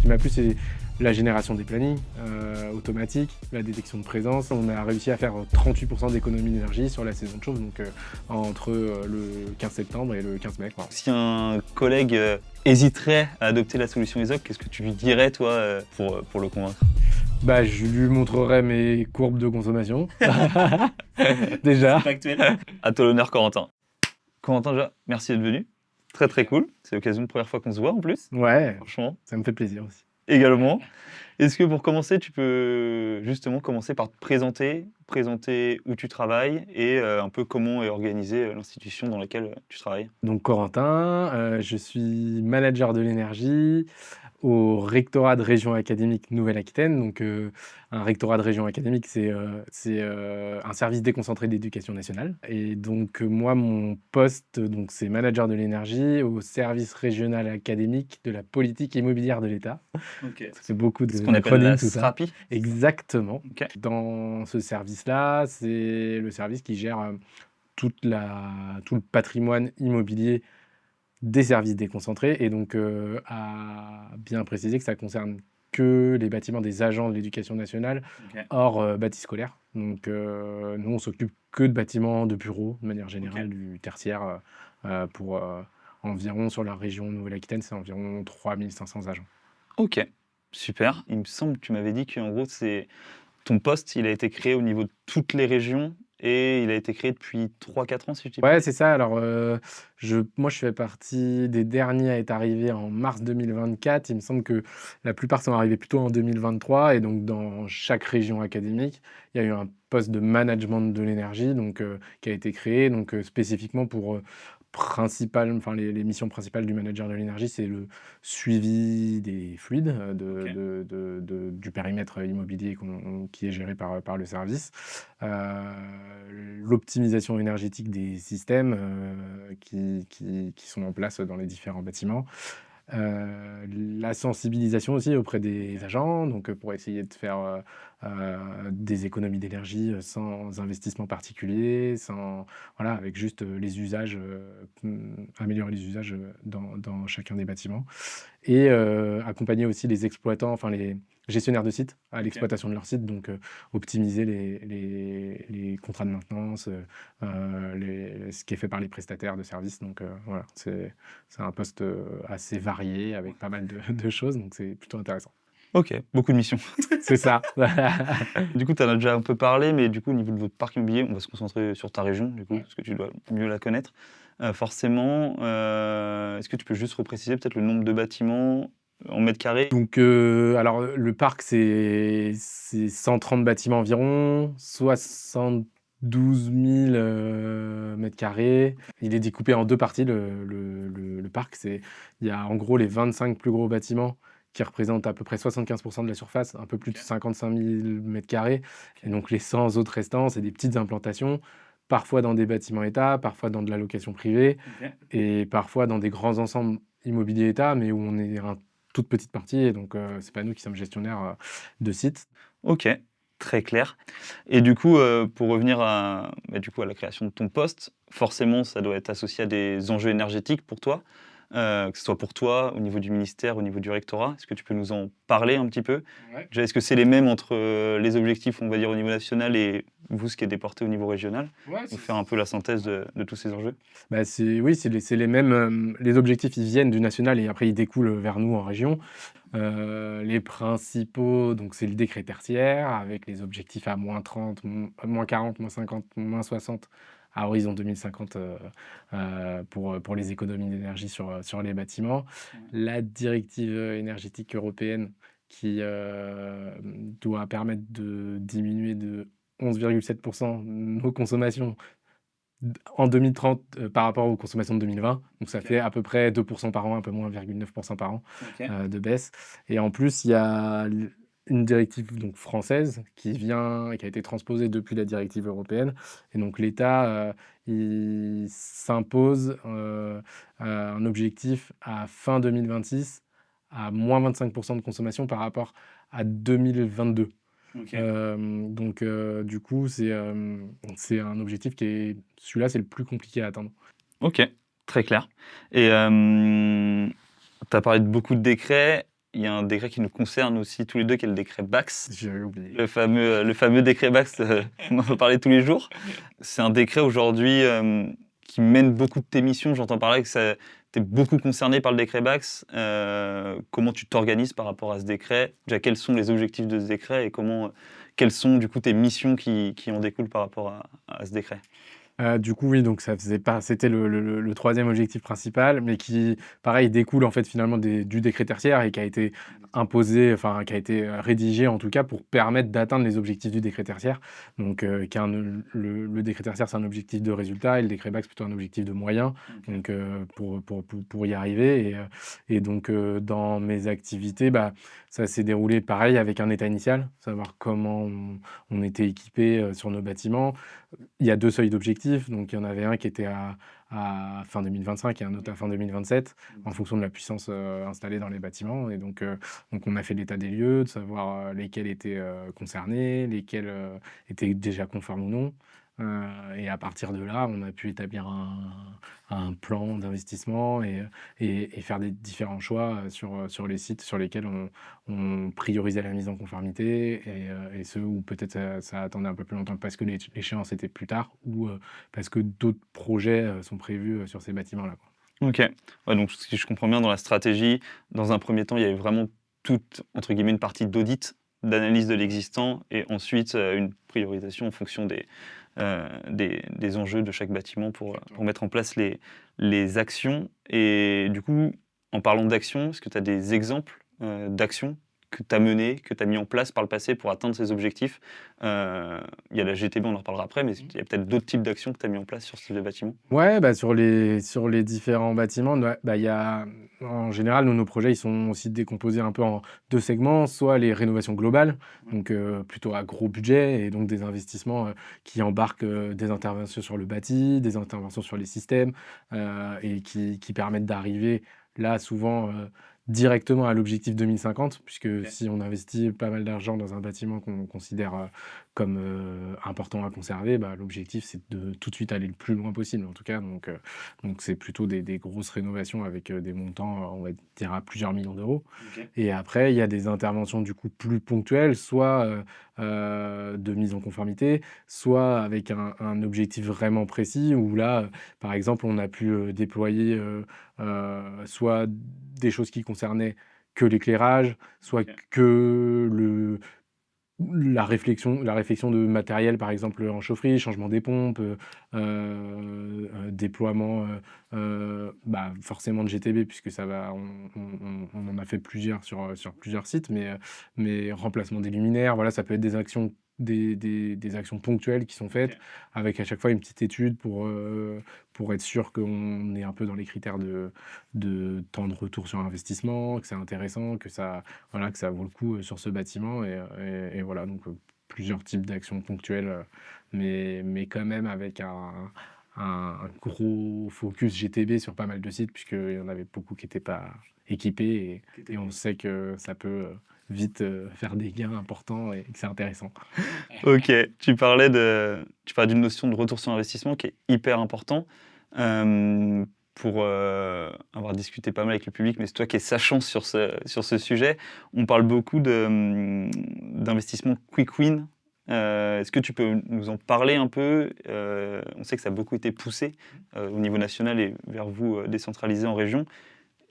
qui m'a plu, c'est la génération des plannings automatiques, la détection de présence. On a réussi à faire 38% d'économie d'énergie sur la saison de chauffe, donc entre le 15 septembre et le 15 mai. Quoi. Si un collègue hésiterait à adopter la solution ESOC, qu'est-ce que tu lui dirais, toi, pour le convaincre? Bah, je lui montrerai mes courbes de consommation. Déjà. C'est factuel. À toi l'honneur, Corentin. Corentin, déjà, merci d'être venu. Très très cool. C'est l'occasion de première fois qu'on se voit en plus. Ouais, Franchement. ça me fait plaisir aussi. Également. Est-ce que pour commencer, tu peux justement commencer par te présenter où tu travailles et un peu comment est organisée l'institution dans laquelle tu travailles? Donc Corentin, je suis manager de l'énergie au rectorat de région académique Nouvelle-Aquitaine. Donc un rectorat de région académique, c'est un service déconcentré d'éducation nationale. Et donc moi, mon poste, donc, c'est manager de l'énergie au service régional académique de la politique immobilière de l'État. Ok. Ça fait beaucoup Ce qu'on appelle d'acronymes, la tout ça. SRAPI. Exactement. Ok. Dans ce service-là, c'est le service qui gère tout le patrimoine immobilier des services déconcentrés. Et donc, à bien préciser que ça concerne que les bâtiments des agents de l'éducation nationale, Ok. hors bâti scolaire. Donc, nous, on s'occupe que de bâtiments de bureaux, de manière générale, du tertiaire, pour environ, sur la région Nouvelle-Aquitaine, c'est environ 3500 agents. Ok, super. Il me semble que tu m'avais dit qu'en gros, ton poste, il a été créé au niveau de toutes les régions et il a été créé depuis 3-4 ans, si je dis pas. Ouais, c'est ça. Alors, moi, je fais partie des derniers à être arrivés en mars 2024. Il me semble que la plupart sont arrivés plutôt en 2023. Et donc, dans chaque région académique, il y a eu un poste de management de l'énergie donc, qui a été créé donc, spécifiquement pour enfin, les missions principales du manager de l'énergie, c'est le suivi des fluides du périmètre immobilier qui est géré par le service. L'optimisation énergétique des systèmes qui sont en place dans les différents bâtiments. La sensibilisation aussi auprès des agents, donc pour essayer de faire des économies d'énergie sans investissement particulier, voilà, avec juste les usages, améliorer les usages dans chacun des bâtiments. Et accompagner aussi les exploitants, enfin les gestionnaires de sites à l'exploitation de leur site, donc optimiser les contrats de maintenance, ce qui est fait par les prestataires de services. Donc voilà, c'est un poste assez varié avec pas mal de choses, donc c'est plutôt intéressant. Ok, beaucoup de missions. C'est ça. Du coup, tu en as déjà un peu parlé, mais du coup, au niveau de votre parc immobilier, on va se concentrer sur ta région, du coup, Ouais. parce que tu dois mieux la connaître. Forcément, est-ce que tu peux juste repréciser peut-être le nombre de bâtiments en mètres carrés? Donc, alors, le parc, c'est 130 bâtiments environ, 72 000 mètres carrés. Il est découpé en deux parties, le parc. Il y a en gros les 25 plus gros bâtiments qui représentent à peu près 75% de la surface, un peu plus de 55 000 mètres carrés. Et donc, les 100 autres restants, c'est des petites implantations, parfois dans des bâtiments État, parfois dans de la location privée, et parfois dans des grands ensembles immobiliers État, mais où on est toute petite partie, et donc c'est pas nous qui sommes gestionnaires de sites. Ok, très clair. Et du coup, pour revenir à la création de ton poste, forcément, ça doit être associé à des enjeux énergétiques pour toi, que ce soit pour toi, au niveau du ministère, au niveau du rectorat. Est-ce que tu peux nous en parler un petit peu? Ouais. Déjà, est-ce que c'est les mêmes entre les objectifs, on va dire, au niveau national et vous, ce qui est déporté au niveau régional? Ouais, Pour faire un peu la synthèse de tous ces enjeux. bah, oui, c'est les mêmes. Les objectifs, ils viennent du national et après ils découlent vers nous en région. Les principaux, donc c'est le décret tertiaire avec les objectifs à -30, -40, -50, -60 à horizon 2050 pour les économies d'énergie sur les bâtiments. La directive énergétique européenne qui doit permettre de diminuer de 11,7% nos consommations en 2030 par rapport aux consommations de 2020. Donc ça fait à peu près 2% par an, un peu moins 1,9% par an de baisse. Et en plus, il y a une directive donc, française qui a été transposée depuis la directive européenne. Et donc l'État, il s'impose un objectif à fin 2026 à moins 25% de consommation par rapport à 2022. Donc du coup, c'est un objectif celui-là, c'est le plus compliqué à atteindre. Ok, très clair. Et tu as parlé de beaucoup de décrets. il y a un décret qui nous concerne aussi tous les deux, qui est le décret Bax. J'avais oublié. Le fameux décret Bax, on en parle tous les jours. C'est un décret aujourd'hui qui mène beaucoup de tes missions. J'entends par là que tu es beaucoup concerné par le décret Bax. Comment tu t'organises par rapport à ce décret? Déjà, quels sont les objectifs de ce décret et quelles sont du coup tes missions qui en découlent par rapport à ce décret? Du coup, oui, donc ça faisait pas c'était le 3e objectif principal, mais qui, pareil, découle en fait finalement du décret tertiaire et qui a été imposé, enfin qui a été, rédigé en tout cas pour permettre d'atteindre les objectifs du décret tertiaire. Donc, qui est le décret tertiaire, c'est un objectif de résultat et le décret bac, c'est plutôt un objectif de moyens. OK. Donc, pour y arriver et donc, dans mes activités, bah, ça s'est déroulé pareil avec un état initial, savoir comment on était équipé, sur nos bâtiments. Il y a 2 seuils d'objectifs, donc il y en avait un qui était à fin 2025 et un autre à fin 2027, en fonction de la puissance, installée dans les bâtiments et donc on a fait l'état des lieux, de savoir, lesquels étaient, concernés, lesquels, étaient déjà conformes ou non, et à partir de là, on a pu établir un plan d'investissement et faire des différents choix, sur les sites sur lesquels on priorisait la mise en conformité et ceux où peut-être ça attendait un peu plus longtemps parce que l'échéance était plus tard ou parce que d'autres projets sont prévus sur ces bâtiments-là, quoi. OK. Ouais, donc si je comprends bien dans la stratégie, dans un premier temps, il y avait vraiment toute, entre guillemets, une partie d'audit, d'analyse de l'existant et ensuite, une priorisation en fonction des enjeux de chaque bâtiment pour mettre en place les actions et du coup, en parlant d'actions, est-ce que tu as des exemples, d'actions que tu as menées, que tu as mis en place par le passé pour atteindre ces objectifs? Il y a la GTB, on en reparlera après, mais il y a peut-être d'autres types d'actions que tu as mis en place sur ce type de bâtiment? Ouais, bah, sur les différents bâtiments, ouais, bah, il y a en général, nous, nos projets, ils sont aussi décomposés un peu en 2 segments, soit les rénovations globales, donc plutôt à gros budget et donc des investissements, qui embarquent, des interventions sur le bâti, des interventions sur les systèmes, et qui permettent d'arriver là, souvent, directement à l'objectif 2050 puisque OK. si on investit pas mal d'argent dans un bâtiment qu'on considère, comme, important à conserver, bah, l'objectif, c'est de tout de suite aller le plus loin possible, en tout cas, donc c'est plutôt des grosses rénovations avec, des montants, on va dire à plusieurs millions d'euros OK. et après, il y a des interventions, du coup, plus ponctuelles, soit, de mise en conformité, soit avec un objectif vraiment précis où là, par exemple, on a pu, déployer, soit des choses qui concernaient que l'éclairage, soit OK. que la réflexion de matériel, par exemple, en chaufferie, changement des pompes, déploiement, bah, forcément de GTB puisque ça va on en a fait plusieurs sur plusieurs sites, mais remplacement des luminaires, voilà, ça peut être des actions ponctuelles qui sont faites, OK. avec à chaque fois une petite étude pour être sûr qu'on est un peu dans les critères de temps de retour sur investissement, que c'est intéressant, que ça voilà, que ça vaut le coup, sur ce bâtiment et voilà donc plusieurs types d'actions ponctuelles, mais quand même avec un gros focus GTB sur pas mal de sites puisqu'il y en avait beaucoup qui étaient pas équipés et on sait que ça peut, vite, faire des gains importants et que c'est intéressant. OK, tu parlais d'une notion de retour sur investissement qui est hyper important. Pour, avoir discuté pas mal avec le public, mais c'est toi qui es sachant sur ce sujet. On parle beaucoup d'investissement quick win. Est-ce que tu peux nous en parler un peu? On sait que ça a beaucoup été poussé, au niveau national et vers vous, décentralisé en région.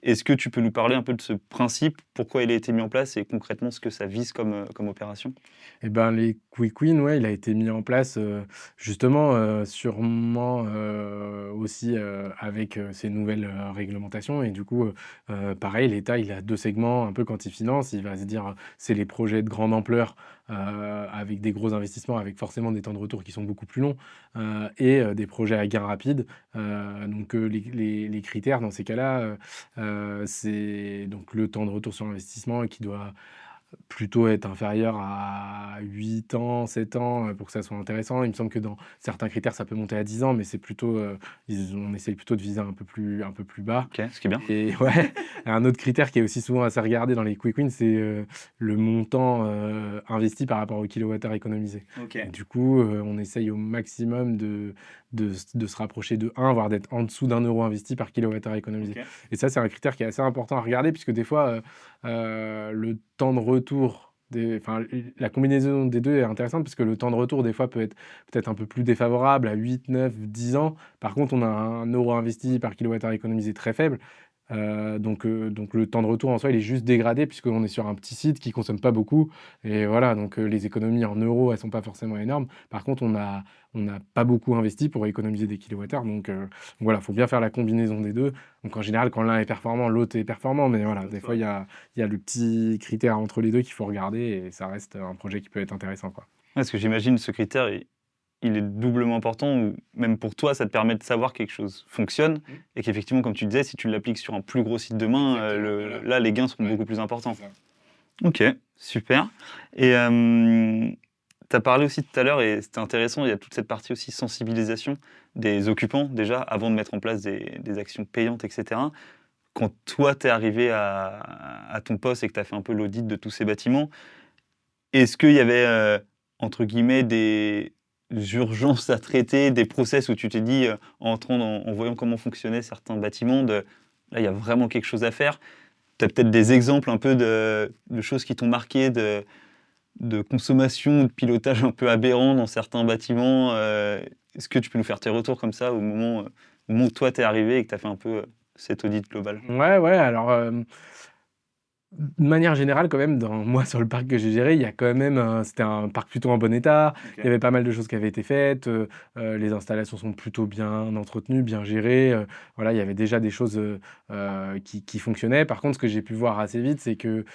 Est-ce que tu peux nous parler un peu de ce principe? Pourquoi il a été mis en place et concrètement ce que ça vise comme opération? Et ben, les quick wins, ouais, il a été mis en place, justement, sûrement, aussi, avec, ces nouvelles, réglementations et du coup, pareil, l'État, il a 2 segments un peu quand il finance. Il va se dire, c'est les projets de grande ampleur, avec des gros investissements, avec forcément des temps de retour qui sont beaucoup plus longs, et des projets à gain rapide. Donc, les critères dans ces cas-là, c'est donc le temps de retour sur investissement qui doit plutôt être inférieur à 8 ans, 7 ans, pour que ça soit intéressant. Il me semble que dans certains critères, ça peut monter à 10 ans, mais c'est plutôt, on essaye plutôt de viser un peu plus bas OK, ce qui est bien. et ouais, un autre critère qui est aussi souvent assez regardé dans les quick wins, c'est, le montant, investi par rapport au kilowattheure économisé. OK. Et du coup, on essaye au maximum de se rapprocher de 1, voire d'être en dessous d'1 € investi par kilowattheure économisé. OK. Et ça, c'est un critère qui est assez important à regarder puisque des fois, le temps de retour enfin, la combinaison des 2 est intéressante parce que le temps de retour, des fois, peut être peut-être un peu plus défavorable à 8, 9, 10 ans. Par contre, on a un euro investi par kilowattheure économisé très faible. Donc le temps de retour en soi, il est juste dégradé puisqu'on est sur un petit site qui consomme pas beaucoup et voilà, donc les économies en euros, elles sont pas forcément énormes. Par contre, on n'a pas beaucoup investi pour économiser des kilowattheures, donc voilà, faut bien faire la combinaison des 2. Donc en général, quand l'un est performant, l'autre est performant, mais voilà, des fois, il y a le petit critère entre les 2 qu'il faut regarder et ça reste un projet qui peut être intéressant, quoi. Ouais, parce que j'imagine ce critère, il est doublement important ou même pour toi, ça te permet de savoir que quelque chose fonctionne et qu'effectivement, comme tu disais, si tu l'appliques sur un plus gros site demain, Exactement, voilà. là, les gains seront Ouais, beaucoup plus importants. c'est ça. OK, super et tu as parlé aussi tout à l'heure et c'était intéressant, il y a toute cette partie aussi sensibilisation des occupants déjà, avant de mettre en place des actions payantes et cetera. Quand toi, tu es arrivé à ton poste et que tu as fait un peu l'audit de tous ces bâtiments, est-ce qu'il y avait, entre guillemets, des urgences à traiter, des process où tu t'es dit, en voyant comment fonctionnaient certains bâtiments, de: «Là, il y a vraiment quelque chose à faire». Tu as peut-être des exemples un peu de choses qui t'ont marqué, de consommation, de pilotage un peu aberrant dans certains bâtiments, est-ce que tu peux nous faire tes retours comme ça au moment où toi, tu es arrivé et que tu as fait un peu, cet audit global? Ouais, ouais, alors, de manière générale, quand même, moi, sur le parc que j'ai géré, il y a quand même c'était un parc plutôt en bon état. Il y avait pas mal de choses qui avaient été faites, les installations sont plutôt bien entretenues, bien gérées, voilà, il y avait déjà des choses, qui fonctionnaient. Par contre, ce que j'ai pu voir assez vite, c'est que,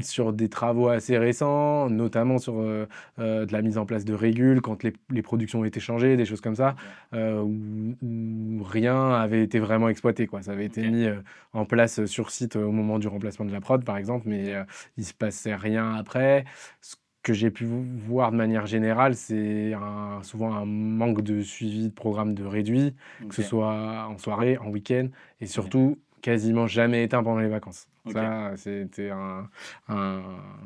sur des travaux assez récents, notamment sur, de la mise en place de régules, quand les productions ont été changées, des choses comme ça, où rien avait été vraiment exploité, quoi. Ça avait été mis, en place, sur site, au moment du remplacement de la prod, par exemple, mais il se passait rien après. Ce que j'ai pu voir de manière générale, c'est souvent un manque de suivi de programme de réduit, que ce soit en soirée, en week-end et surtout quasiment jamais éteint pendant les vacances. OK. Ça, c'était un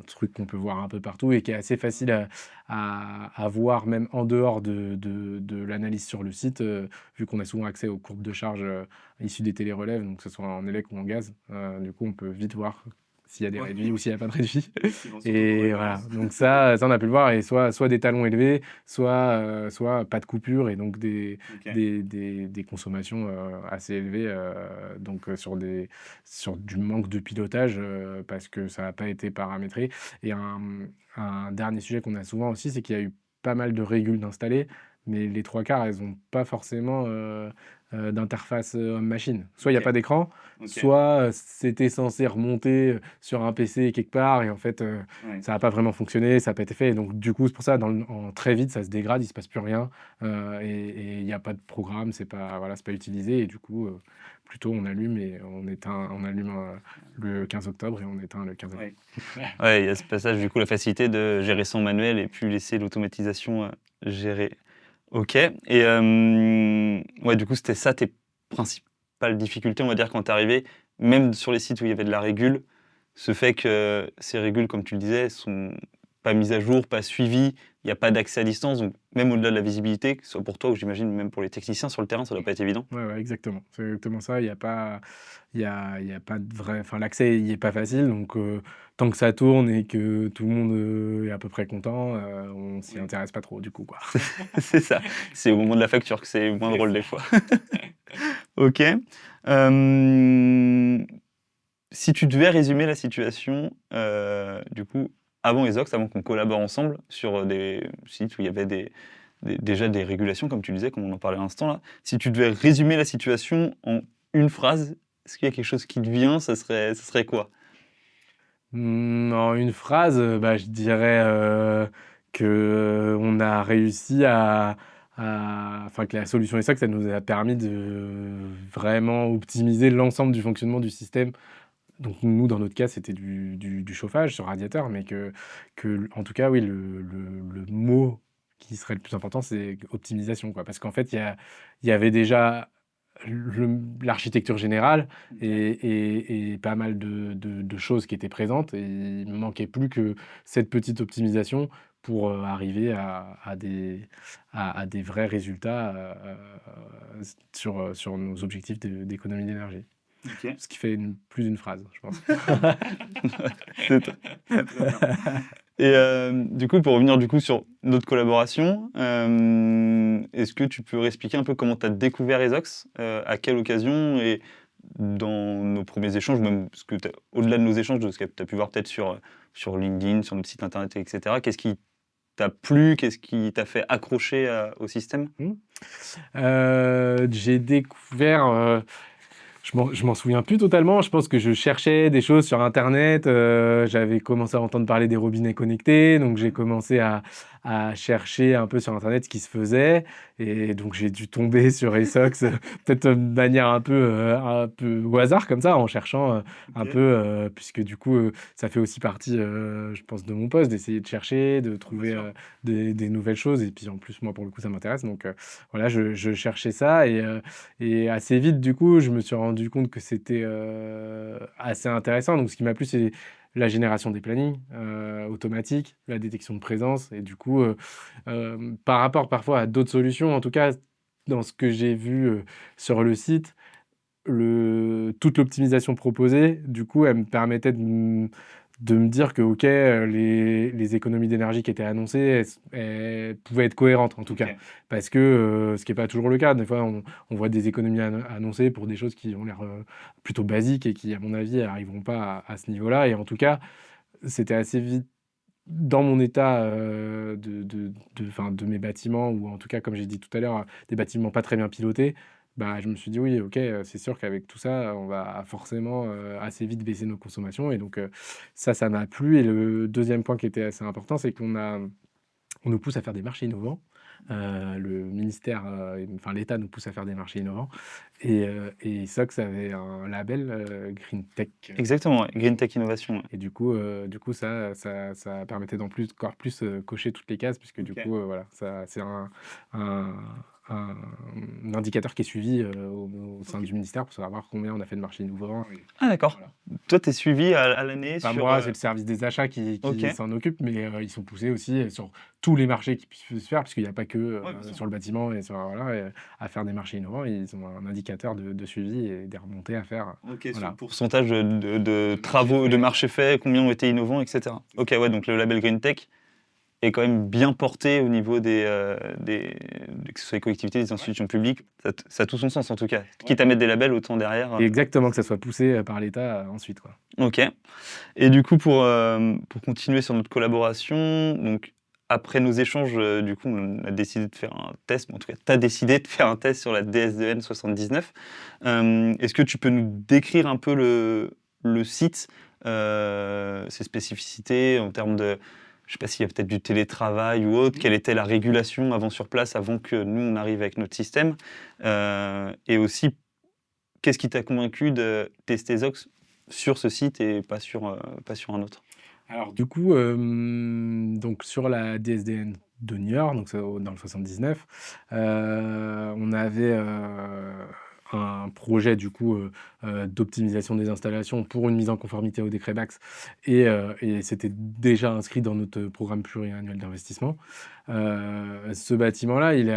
truc qu'on peut voir un peu partout et qui est assez facile à voir même en dehors de l'analyse sur le site, vu qu'on a souvent accès aux courbes de charge, issues des télérelèves, donc que ce soit en élec ou en gaz. Du coup, on peut vite voir s'il y a des réduits ou s'il y a pas de réduits. Et voilà, donc ça on a pu le voir et soit des talons élevés, soit pas de coupure et donc des consommations, assez élevées, donc sur du manque de pilotage, parce que ça a pas été paramétré. Et un dernier sujet qu'on a souvent aussi, c'est qu'il y a eu pas mal de régules d'installer, mais les 3 quarts, elles ont pas forcément, d'interface, homme-machine. Soit il y a OK. pas d'écran, OK. soit, c'était censé remonter, sur un PC quelque part et en fait, Ouais. ça a pas vraiment fonctionné, ça a pas été fait et donc du coup, c'est pour ça très vite, ça se dégrade, il se passe plus rien, et il y a pas de programme, c'est pas voilà, c'est pas utilisé et du coup, plutôt on allume et on allume, le 15 octobre et on éteint le 15 Ouais. octobre. Ouais, il y a ce passage, du coup, la facilité de gérer sans manuel et puis laisser l'automatisation, gérer. OK et ouais, du coup, c'était ça tes principales difficultés, on va dire, quand tu es arrivé, même sur les sites où il y avait de la régule, ce fait que ces régules, comme tu le disais, sont pas mises à jour, pas suivies, il y a pas d'accès à distance, donc même au-delà de la visibilité, que ce soit pour toi ou j'imagine même pour les techniciens sur le terrain, ça doit pas être évident? Ouais, ouais, exactement. C'est exactement ça. Il y a pas de vrai enfin, l'accès, il est pas facile donc tant que ça tourne et que tout le monde, est à peu près content, on s'y Oui. intéresse pas trop du coup, quoi. C'est ça, c'est au moment de la facture que c'est moins drôle des fois. OK. Si tu devais résumer la situation, du coup, avant Ezox, avant qu'on collabore ensemble sur, des sites où il y avait déjà des régulations, comme tu disais, comme on en parlait à l'instant là. Si tu devais résumer la situation en une phrase, est-ce qu'il y a quelque chose qui te vient? Ça serait quoi? En une phrase, bah, je dirais, qu'on a réussi enfin, que la solution ESSOC, ça nous a permis de vraiment optimiser l'ensemble du fonctionnement du système. Donc nous, dans notre cas, c'était du chauffage sur radiateur, mais en tout cas, oui, le mot qui serait le plus important, c'est optimisation, quoi. Parce qu'en fait, il y avait déjà l'architecture générale et pas mal de choses qui étaient présentes et il ne manquait plus que cette petite optimisation pour arriver à des vrais résultats sur nos objectifs d'économie d'énergie. Ok. Ce qui fait plus d'une phrase, je pense. C'est tr- c'est très bien. Et du coup, pour revenir du coup sur notre collaboration, est-ce que tu peux réexpliquer un peu comment tu as découvert Ezox, à quelle occasion et dans nos premiers échanges, même parce que au-delà de nos échanges, de ce que tu as pu voir peut-être sur LinkedIn, sur notre site internet, etc., qu'est-ce qui t'a plu, qu'est-ce qui t'a fait accrocher au système? Mmh. J'ai découvert, je m'en souviens plus totalement. Je pense que je cherchais des choses sur internet, j'avais commencé à entendre parler des robinets connectés, donc j'ai commencé à chercher un peu sur internet ce qui se faisait et donc j'ai dû tomber sur Esox, peut-être de manière un peu au hasard comme ça, en cherchant, un Ok. peu, puisque du coup, ça fait aussi partie, je pense de mon poste, d'essayer de chercher, de Bien trouver, sûr. des nouvelles choses et puis en plus moi pour le coup ça m'intéresse donc voilà je cherchais ça et assez vite, du coup, je me suis rendu compte que c'était, assez intéressant. Donc ce qui m'a plu, c'est la génération des plannings, automatiques, la détection de présence et du coup, par rapport parfois à d'autres solutions, en tout cas dans ce que j'ai vu, sur le site, toute l'optimisation proposée, du coup, elle me permettait de me dire que OK, les économies d'énergie qui étaient annoncées, elles pouvaient être cohérentes en tout cas. Ok. Parce que, ce qui est pas toujours le cas. Des fois, on voit des économies annoncées pour des choses qui ont l'air, plutôt basiques et qui, à mon avis, arriveront pas à ce niveau-là et en tout cas, c'était assez vite dans mon état, enfin, de mes bâtiments ou en tout cas, comme j'ai dit tout à l'heure, des bâtiments pas très bien pilotés, bah, je me suis dit: «Oui, OK, c'est sûr qu'avec tout ça, on va forcément, assez vite baisser nos consommations» et donc ça m'a plu et le deuxième point qui était assez important, c'est on nous pousse à faire des marchés innovants. Le ministère, enfin l'État nous pousse à faire des marchés innovants et Sox avait un label, Green Tech, Exactement, ouais. Green Tech Innovation. Ouais. et du coup, ça permettait d'en plus encore plus, cocher toutes les cases puisque du Ok. coup, voilà, ça c'est un un indicateur qui est suivi, au sein Ok. du ministère pour savoir combien on a fait de marchés innovants et Ah d'accord. voilà. Toi, tu es suivi à l'année Pas sur... moi, c'est le service des achats Ok. qui s'en occupe, mais ils sont poussés aussi, sur tous les marchés qui puissent se faire, puisqu'il n'y a pas que, Ouais, bien sûr. sur le bâtiment et sur voilà, à faire des marchés innovants. Ils ont un indicateur de suivi et des remontées à faire, Ok, sur le voilà. pourcentage de De marchés travaux, de faits. marchés faits, combien ont été innovants, etc. Ok, ouais, donc le label Green Tech est quand même bien porté au niveau que ce soit les collectivités, les Ouais. institutions publiques. Ça a tout son sens en tout cas. Quitte à mettre des labels, autant derrière. Et exactement, que ça soit poussé, par l'État, ensuite, quoi. Ok. Et du coup, pour continuer sur notre collaboration, donc après nos échanges, du coup, on a décidé de faire un test, mais en tout cas, tu as décidé de faire un test sur la DSDN 79. Est-ce que tu peux nous décrire un peu le site, ses spécificités en termes de, je sais pas s'il y a peut-être du télétravail ou autre, quelle était la régulation avant sur place, avant que nous, on arrive avec notre système, et aussi, qu'est-ce qui t'a convaincu de tester Zox sur ce site et pas sur un autre? Alors du coup, donc sur la DSDN de Niort, donc c'est dans le 79, on avait, un projet du coup, d'optimisation des installations pour une mise en conformité au décret Bacs et c'était déjà inscrit dans notre programme pluriannuel d'investissement. Ce bâtiment-là, il est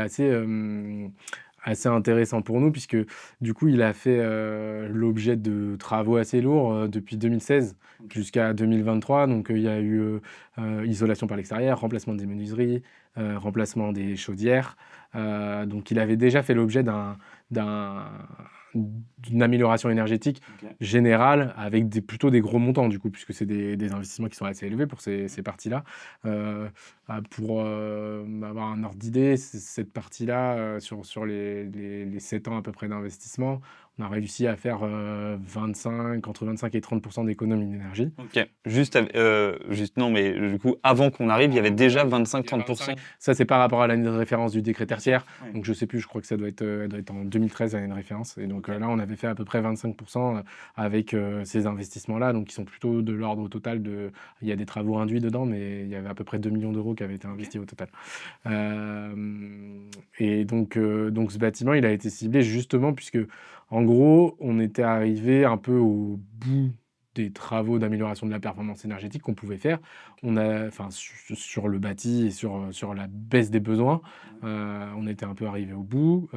assez intéressant pour nous puisque du coup, il a fait, l'objet de travaux assez lourds, depuis 2016 OK. jusqu'à 2023. Donc, il y a eu, isolation par l'extérieur, remplacement des menuiseries, remplacement des chaudières. Donc il avait déjà fait l'objet d'un d'une amélioration énergétique OK. générale avec plutôt des gros montants du coup, puisque c'est des investissements qui sont assez élevés pour ces parties-là. Pour, avoir un ordre d'idée, cette partie-là, sur les 7 ans à peu près d'investissement, on a réussi à faire, entre 25 et 30 d'économie d'énergie. OK. Juste non, mais du coup, avant qu'on arrive, il y avait déjà 25-30%. Ça, c'est par rapport à l'année de référence du décret tertiaire. Ouais. Donc, je sais plus, je crois que ça elle doit être en 2013, l'année de référence. Et donc, OK. là, on avait fait à peu près 25% avec ces investissements-là. Donc, qui sont plutôt de l'ordre au total de. Il y a des travaux induits dedans, mais il y avait à peu près 2 millions d'euros qui avaient été investis au total. Et donc, ce bâtiment, il a été ciblé justement, puisque, en gros, on était arrivé un peu au bout des travaux d'amélioration de la performance énergétique qu'on pouvait faire. On a enfin sur le bâti et sur la baisse des besoins, on était un peu arrivé au bout.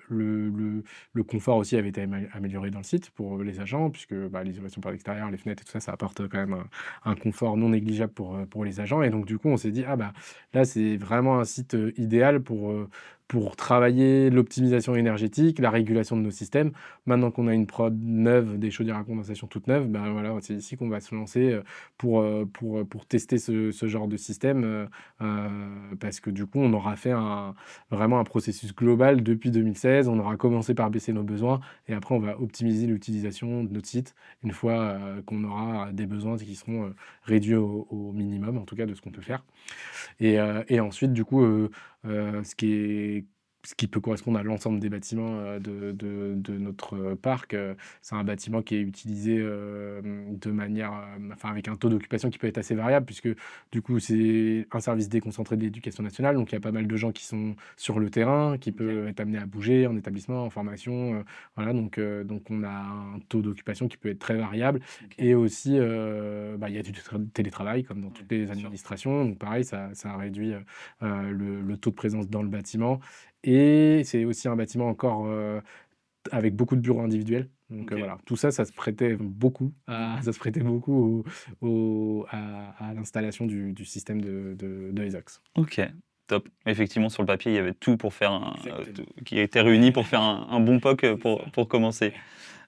Le confort aussi avait été amélioré dans le site pour les agents puisque, bah, l'isolation par l'extérieur, les fenêtres et tout ça, ça apporte quand même un confort non négligeable pour les agents et donc du coup, on s'est dit: «Ah bah, là, c'est vraiment un site, idéal pour travailler l'optimisation énergétique, la régulation de nos systèmes. Maintenant qu'on a une prod neuve, des chaudières à condensation toutes neuves, ben voilà, c'est ici qu'on va se lancer, pour tester ce genre de système, parce que du coup, on aura fait vraiment un processus global depuis 2016. On aura commencé par baisser nos besoins et après on va optimiser l'utilisation de notre site une fois, qu'on aura des besoins qui seront, réduits au minimum, en tout cas de ce qu'on peut faire et ensuite du coup, ce qui peut correspondre à l'ensemble des bâtiments, de notre, parc, c'est un bâtiment qui est utilisé, de manière, enfin avec un taux d'occupation qui peut être assez variable puisque du coup c'est un service déconcentré de l'éducation nationale, donc il y a pas mal de gens qui sont sur le terrain, qui peuvent être amenés à bouger en établissement, en formation, voilà donc on a un taux d'occupation qui peut être très variable et aussi, bah, il y a du télétravail comme dans toutes les administrations, donc pareil ça réduit, le taux de présence dans le bâtiment et c'est aussi un bâtiment encore, avec beaucoup de bureaux individuels. Donc, voilà, tout ça, ça se prêtait beaucoup à l'installation du système de ESOX. OK, top. Effectivement, sur le papier, il y avait tout pour faire Exactement. tout qui était réuni pour faire un bon POC, C'est pour ça. commencer.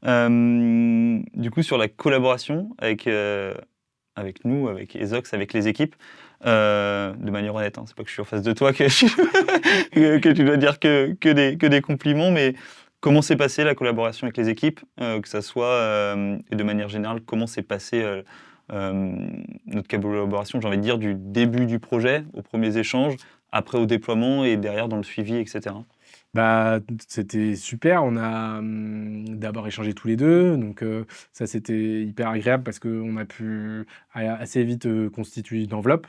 Du coup, sur la collaboration avec nous, avec ESOX, avec les équipes, de manière honnête, hein, c'est pas que je suis en face de toi que que tu dois dire que des compliments, mais comment s'est passée la collaboration avec les équipes? Que ça soit, et de manière générale, comment s'est passée, notre collaboration, j'ai envie de dire, du début du projet, aux premiers échanges, après au déploiement et derrière dans le suivi et cetera? Bah, c'était super. On a, d'abord échangé tous les 2, donc ça, c'était hyper agréable parce qu'on a pu assez vite, constituer une enveloppe,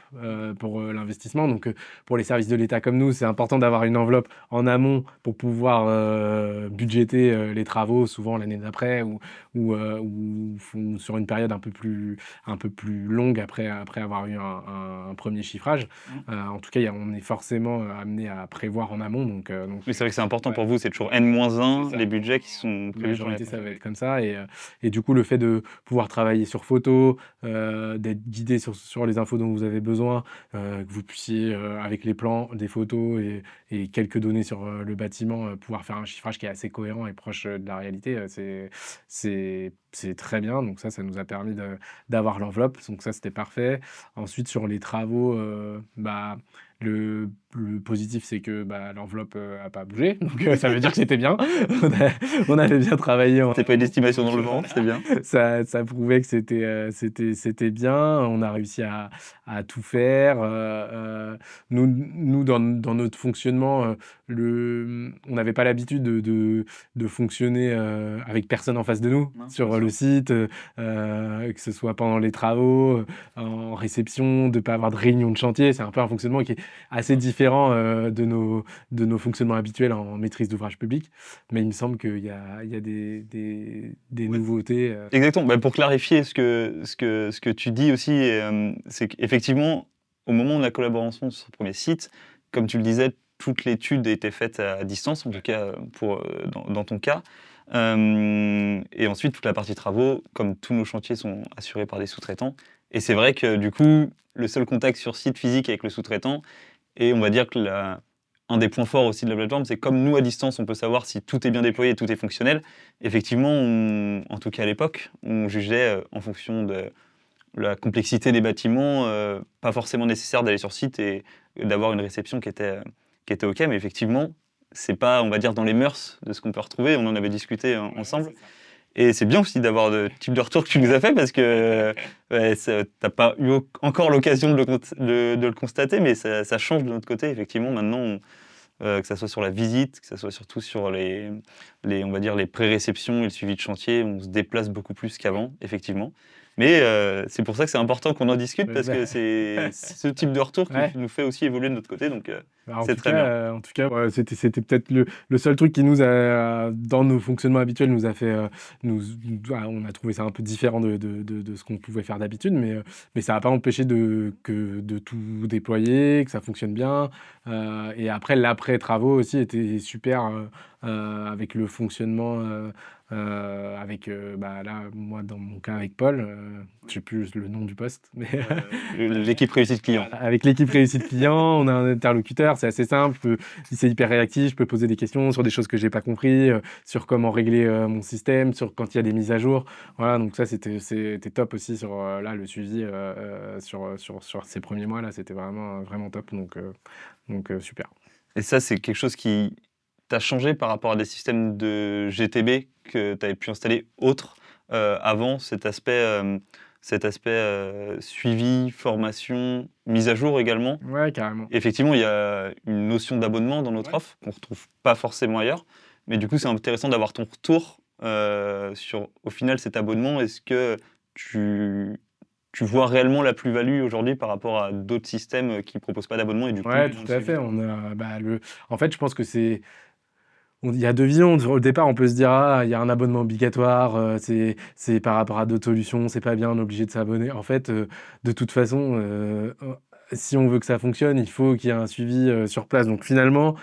pour, l'investissement. Donc pour les services de l'État comme nous, c'est important d'avoir une enveloppe en amont pour pouvoir, budgéter, les travaux, souvent l'année d'après ou sur une période un peu plus longue après avoir eu un 1er chiffrage. En tout cas, on est forcément, amené à prévoir en amont donc Oui, c'est vrai que c'est important ouais, pour vous, c'est toujours c'est N-1 ça. les budgets qui sont La prévus pour l'année majorité, ça va prochaine. être comme ça et du coup, le fait de pouvoir travailler sur photo, d'être guidé sur les infos dont vous avez besoin, que vous puissiez, avec les plans, des photos et quelques données sur, le bâtiment, pouvoir faire un chiffrage qui est assez cohérent et proche, de la réalité, c'est très bien. Donc ça nous a permis d'avoir l'enveloppe, donc ça, c'était parfait. Ensuite, sur les travaux, bah, le positif, c'est que, bah, l'enveloppe, a pas bougé, donc ça veut dire que c'était bien. On avait bien travaillé en C'est pas une amont, estimation donc dans le vent, c'est bien. ça prouvait que c'était bien. On a réussi à tout faire, nous dans notre fonctionnement, on n'avait pas l'habitude de fonctionner, avec personne en face de nous Non, bien sur le sûr. site, que ce soit pendant les travaux, en réception, de pas avoir de réunion de chantier. C'est un peu un fonctionnement qui est assez différent, de nos fonctionnements habituels en maîtrise d'ouvrage public. Mais il me semble qu'il y a des Ouais. nouveautés, Exactement. Bah, pour clarifier ce que tu dis aussi, c'est qu'effectivement, au moment de la collaboration sur ce premier site, comme tu le disais, toute l'étude était faite à distance, en tout cas, pour, dans ton cas. Et ensuite, toute la partie travaux, comme tous nos chantiers sont assurés par des sous-traitants. Et c'est vrai que du coup, le seul contact sur site physique avec le sous-traitant et on va dire que un des points forts aussi de la plateforme, c'est comme nous, à distance, on peut savoir si tout est bien déployé, tout est fonctionnel. Effectivement, en tout cas à l'époque, on jugeait en fonction de la complexité des bâtiments, pas forcément nécessaire d'aller sur site et d'avoir une réception qui était OK. Mais effectivement, c'est pas, on va dire, dans les mœurs de ce qu'on peut retrouver. On en avait discuté ensemble. Et c'est bien aussi d'avoir le type de retour que tu nous as fait parce que ouais, t'as pas eu encore l'occasion de le constater, mais ça change de notre côté. Effectivement, maintenant, que ça soit sur la visite, que ça soit surtout sur on va dire, les pré-réceptions et le suivi de chantier, on se déplace beaucoup plus qu'avant, effectivement. Mais c'est pour ça que c'est important qu'on en discute ouais, parce bah, que c'est ce type de retour qui ouais. nous fait aussi évoluer de notre côté. Donc, Bah, C'est très bien. en tout cas, ouais, c'était peut-être le seul truc qui nous a dans nos fonctionnements habituels, nous a fait, nous on a trouvé ça un peu différent de ce qu'on pouvait faire d'habitude, mais ça a pas empêché de tout déployer, que ça fonctionne bien, et après l'après travaux aussi était super, avec le fonctionnement, avec, bah, là, moi, dans mon cas avec Paul, je sais plus le nom du poste, mais L'équipe réussite client. voilà, avec l'équipe réussite client, on a un interlocuteur, c'est assez simple, c'est hyper réactif, je peux poser des questions sur des choses que j'ai pas compris, sur comment régler, mon système, sur quand il y a des mises à jour. Voilà, donc ça c'était top aussi sur, là, le suivi, sur ces premiers mois là, c'était vraiment, vraiment top super. Et ça, c'est quelque chose qui t'a changé par rapport à des systèmes de GTB que tu avais pu installer autres, avant cet aspect, suivi, formation, mise à jour également? Ouais, carrément. Effectivement, il y a une notion d'abonnement dans notre Ouais. offre qu'on retrouve pas forcément ailleurs. Mais du coup, c'est intéressant d'avoir ton retour, sur, au final, cet abonnement. Est-ce que tu tu vois réellement la plus-value aujourd'hui par rapport à d'autres systèmes, qui proposent pas d'abonnement et du coup Ouais, moins de tout à suivi? fait, on a, bah, en fait, je pense que il y a 2 visions. Au départ, on peut se dire: «Ah, il y a un abonnement obligatoire, c'est par rapport à d'autres solutions, c'est pas bien, on est obligé de s'abonner». En fait, de toute façon, si on veut que ça fonctionne, il faut qu'il y ait un suivi, sur place. Donc finalement,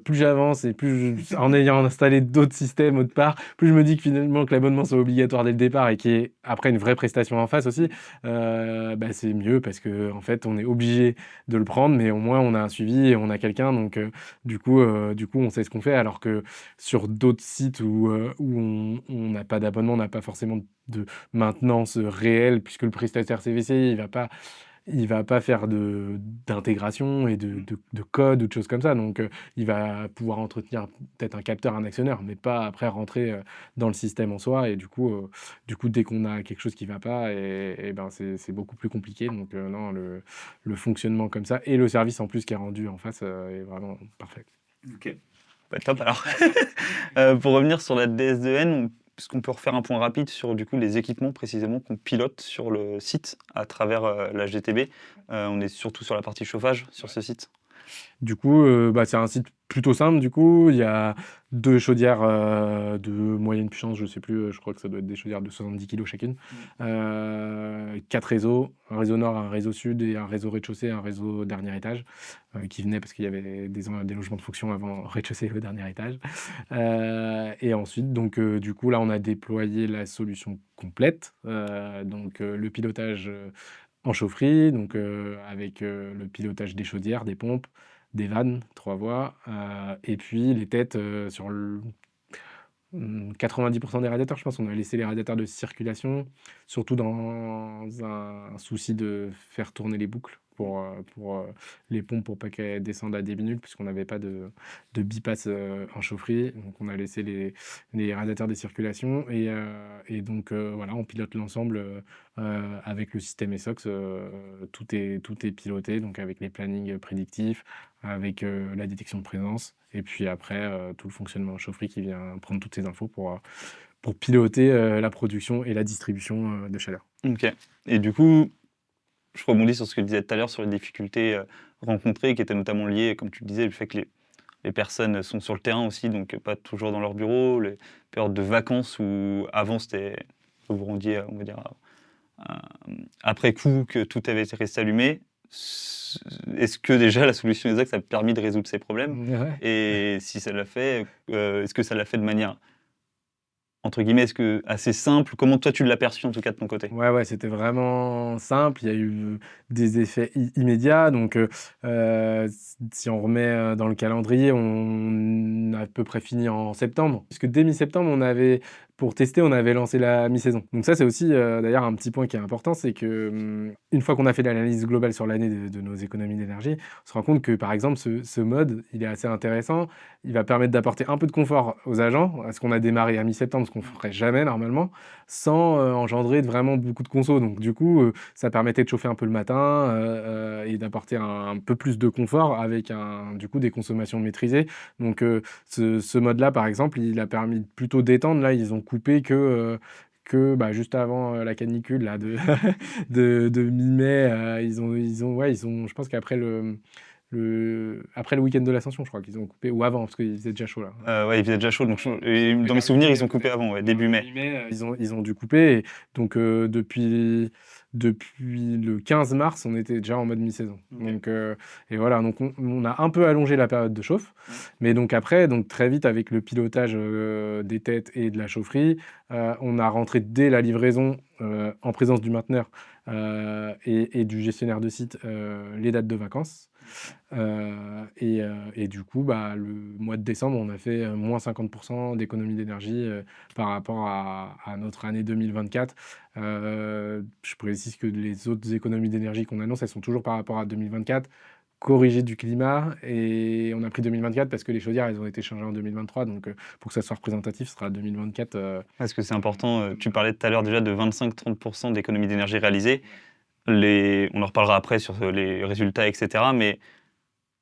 plus j'avance et plus en ayant installé d'autres systèmes autre part, plus je me dis que finalement que l'abonnement soit obligatoire dès le départ et qu'il y ait après une vraie prestation en face aussi, bah, c'est mieux parce qu'en fait, on est obligé de le prendre, mais au moins on a un suivi et on a quelqu'un donc du coup, on sait ce qu'on fait. Alors que sur d'autres sites où on n'a pas d'abonnement, on n'a pas forcément de maintenance réelle, puisque le prestataire CVC, il va pas faire d'intégration et de code ou de choses comme ça. Donc, il va pouvoir entretenir peut-être un capteur, un actionneur, mais pas après rentrer, dans le système en soi. Et du coup, dès qu'on a quelque chose qui va pas, et ben, c'est beaucoup plus compliqué. Donc, non, le fonctionnement comme ça et le service en plus qui est rendu en face, est vraiment parfait. OK. Bah, top alors. Pour revenir sur la DS2N, est-ce qu'on peut refaire un point rapide sur du coup les équipements précisément qu'on pilote sur le site à travers, la GTB? On est surtout sur la partie chauffage sur ce site? Du coup, bah, c'est un site plutôt simple du coup. Il y a 2 chaudières, de moyenne puissance, je sais plus, je crois que ça doit être des chaudières de 70 kg chacune. 4 réseaux, un réseau nord, un réseau sud et un réseau rez-de-chaussée, un réseau dernier étage, qui venait parce qu'il y avait des logements de fonction avant rez-de-chaussée et au dernier étage. Et ensuite donc, du coup là, on a déployé la solution complète, donc, le pilotage, en chaufferie, donc, avec, le pilotage des chaudières, des pompes, des vannes, 3 voies, et puis les têtes, sur 90 des radiateurs, je pense. On a laissé les radiateurs de circulation, surtout dans un souci de faire tourner les boucles pour les pompes, pour pas qu'elles descendent à 10 minutes, puisqu'on n'avait pas de bipasse, en chaufferie. Donc on a laissé les radiateurs de circulation et donc voilà, on pilote l'ensemble, avec le système ESSOX, tout est piloté, donc avec les plannings prédictifs, avec, la détection de présence et puis après, tout le fonctionnement en chaufferie qui vient prendre toutes ces infos pour piloter, la production et la distribution, de chaleur. OK. Et du coup, je rebondis sur ce que tu disais tout à l'heure sur les difficultés, rencontrées qui étaient notamment liées, comme tu le disais, le fait que les personnes sont sur le terrain aussi, donc pas toujours dans leur bureau, les périodes de vacances où avant c'était vous vous rendiez, on va dire, après coup que tout avait été resté allumé. Est-ce que déjà la solution exacte a permis de résoudre ces problèmes? Ouais. Et si ça l'a fait, est-ce que ça l'a fait de manière, entre guillemets, est-ce que assez simple? Comment toi tu l'as perçu en tout cas de ton côté? Ouais, ouais, c'était vraiment simple. Il y a eu des effets immédiats. Donc, si on remet, dans le calendrier, on a à peu près fini en septembre. Puisque dès mi-septembre, pour tester, on avait lancé la mi-saison. Donc ça, c'est aussi, d'ailleurs un petit point qui est important, c'est que, une fois qu'on a fait l'analyse globale sur l'année de nos économies d'énergie, on se rend compte que, par exemple, ce mode, il est assez intéressant. Il va permettre d'apporter un peu de confort aux agents, à ce qu'on a démarré à mi-septembre, ce qu'on ferait jamais normalement, sans, engendrer vraiment beaucoup de conso. Donc du coup, ça permettait de chauffer un peu le matin, et d'apporter un peu plus de confort avec du coup des consommations maîtrisées. Donc ce mode-là, par exemple, il a permis de plutôt d'étendre. Là, ils ont coupé bah, juste avant, la canicule là de de mi-mai, ouais, je pense qu'après après le week-end de l'Ascension, je crois qu'ils ont coupé, ou avant, parce qu'il faisait déjà chaud là. Ouais, il faisait déjà chaud, donc et Coupé dans mes vers souvenirs, mi-mai, ils ont coupé avant, ouais, vers début mai. mi-mai, ils ont dû couper. Et donc, depuis le 15 mars, on était déjà en mode mi-saison. Ok. Donc, et voilà, donc on a un peu allongé la période de chauffe. Ouais. Mais donc après, donc très vite, avec le pilotage des têtes et de la chaufferie, on a rentré dès la livraison, en présence du mainteneur et du gestionnaire de site, les dates de vacances. Et du coup, bah, le mois de décembre, on a fait moins 50% d'économie d'énergie par rapport à notre année 2024. Je précise que les autres économies d'énergie qu'on annonce, elles sont toujours par rapport à 2024, corrigées du climat. Et on a pris 2024 parce que les chaudières, elles ont été changées en 2023. Donc, pour que ça soit représentatif, ce sera 2024. Parce que c'est important, tu parlais tout à l'heure déjà de 25-30% d'économie d'énergie réalisée. On en reparlera après sur les résultats, etc. Mais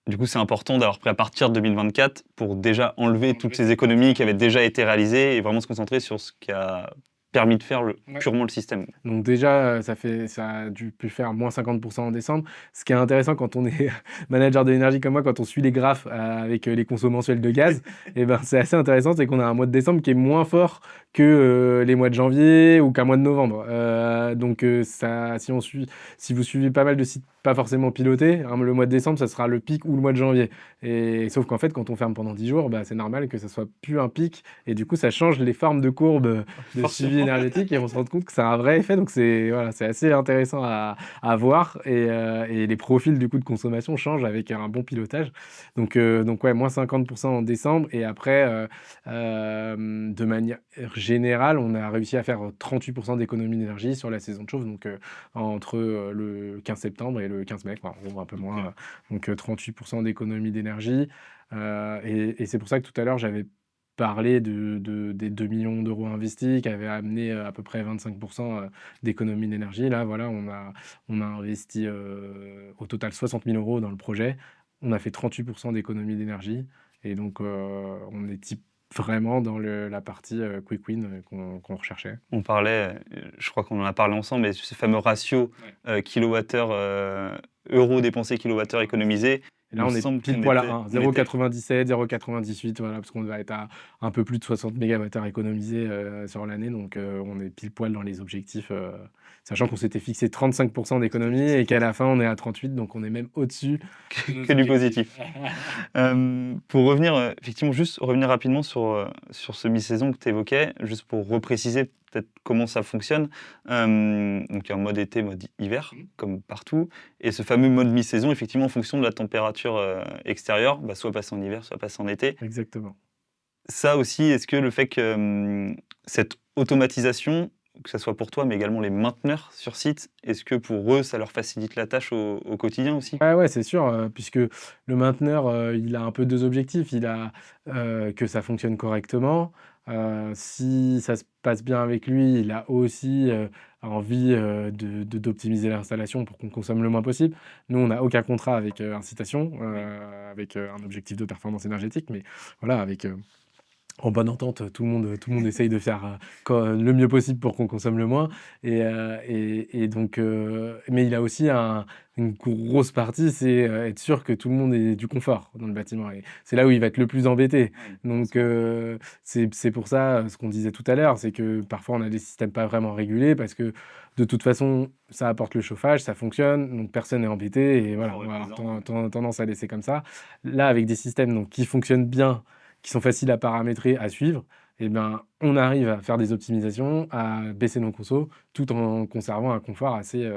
du coup, c'est important d'avoir pris à partir de 2024 pour déjà enlever toutes ces économies qui avaient déjà été réalisées et vraiment se concentrer sur ce qui a permis de faire purement le système. Donc déjà, ça a pu faire moins 50% en décembre. Ce qui est intéressant quand on est manager de l'énergie comme moi, quand on suit les graphes avec les consos mensuels de gaz, et ben, c'est assez intéressant, c'est qu'on a un mois de décembre qui est moins fort que les mois de janvier ou qu'un mois de novembre. Donc si vous suivez pas mal de sites pas forcément pilotés, hein, le mois de décembre, ça sera le pic ou le mois de janvier. Et sauf qu'en fait, quand on ferme pendant 10 jours, bah, c'est normal que ça soit plus un pic. Et du coup, ça change les formes de courbes de suivi énergétique et on se rend compte que ça a un vrai effet. Donc c'est assez intéressant à voir et les profils du coup de consommation changent avec un bon pilotage. Donc ouais, moins 50% en décembre et après, de manière générale, on a réussi à faire 38% d'économie d'énergie sur la saison de chauffe, donc entre le 15 septembre et le 15 mai, quoi, en gros, un peu moins. Ok. Donc 38% d'économie d'énergie. Et c'est pour ça que tout à l'heure, j'avais parlé des 2 millions d'euros investis qui avaient amené à peu près 25% d'économie d'énergie. Là, voilà, on a investi au total 60 000 euros dans le projet. On a fait 38% d'économie d'énergie. Et donc, on est vraiment dans la partie quick win qu'on recherchait. On parlait, je crois qu'on en a parlé ensemble, mais ce fameux ratio kilowattheure, euros dépensés, kilowattheure économisé. Et là, Il me on est semble pile qu'on poil à était, 1, on était 0,97, 0,98, voilà, parce qu'on va être à un peu plus de 60 mégawattheures économisés sur l'année, donc on est pile poil dans les objectifs, sachant qu'on s'était fixé 35% d'économie et qu'à la fin, on est à 38, donc on est même au-dessus de nos que du objectifs. positif. Pour revenir, effectivement, juste revenir rapidement sur ce mi-saison que tu évoquais, juste pour repréciser peut-être comment ça fonctionne. Donc il y a un mode été, mode hiver, comme partout. Et ce fameux mode mi-saison, effectivement, en fonction de la température extérieure, bah, soit passer en hiver, soit passer en été. Exactement. Ça aussi, est-ce que le fait que cette automatisation, que ce soit pour toi, mais également les mainteneurs sur site, est-ce que pour eux, ça leur facilite la tâche au quotidien aussi? Ouais, ouais, c'est sûr, puisque le mainteneur, il a un peu 2 objectifs. Il a, que ça fonctionne correctement. Si ça se passe bien avec lui, il a aussi, envie, d'optimiser l'installation pour qu'on consomme le moins possible. Nous, on n'a aucun contrat avec, Incitation, avec, un objectif de performance énergétique, mais voilà, avec, en bonne entente, tout le monde essaye de faire, le mieux possible pour qu'on consomme le moins et donc mais il a aussi une grosse partie, c'est, être sûr que tout le monde ait du confort dans le bâtiment et c'est là où il va être le plus embêté. Donc c'est pour ça, ce qu'on disait tout à l'heure, c'est que parfois on a des systèmes pas vraiment régulés parce que de toute façon, ça apporte le chauffage, ça fonctionne, donc personne n'est embêté et voilà, on va avoir tendance à laisser comme ça. Là, avec des systèmes donc qui fonctionnent bien, qui sont faciles à paramétrer, à suivre, et ben, on arrive à faire des optimisations, à baisser nos consos, tout en conservant un confort assez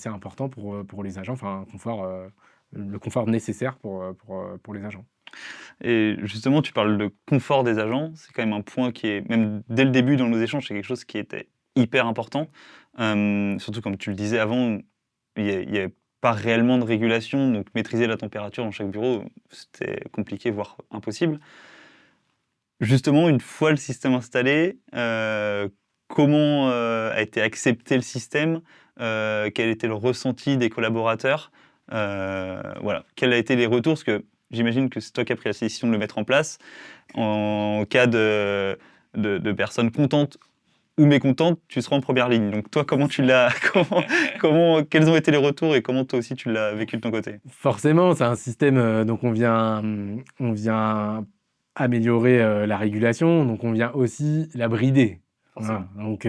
important pour les agents, enfin un confort, le confort nécessaire pour les agents. Et justement, tu parles de confort des agents. C'est quand même un point qui est, même dès le début dans nos échanges, c'est quelque chose qui était hyper important. Surtout comme tu le disais avant, il y a pas réellement de régulation, donc maîtriser la température dans chaque bureau, c'était compliqué, voire impossible. Justement, une fois le système installé, comment a été accepté le système? Quel était le ressenti des collaborateurs? Voilà, quels a été les retours? Parce que j'imagine que c'est toi qui as pris la décision de le mettre en place. En cas de personnes contentes ou mécontente, tu seras en première ligne. Donc toi, comment tu l'as, quels ont été les retours et comment toi aussi tu l'as vécu de ton côté? Forcément, c'est un système, donc on vient améliorer, la régulation, donc on vient aussi la brider. Voilà, Forcément. donc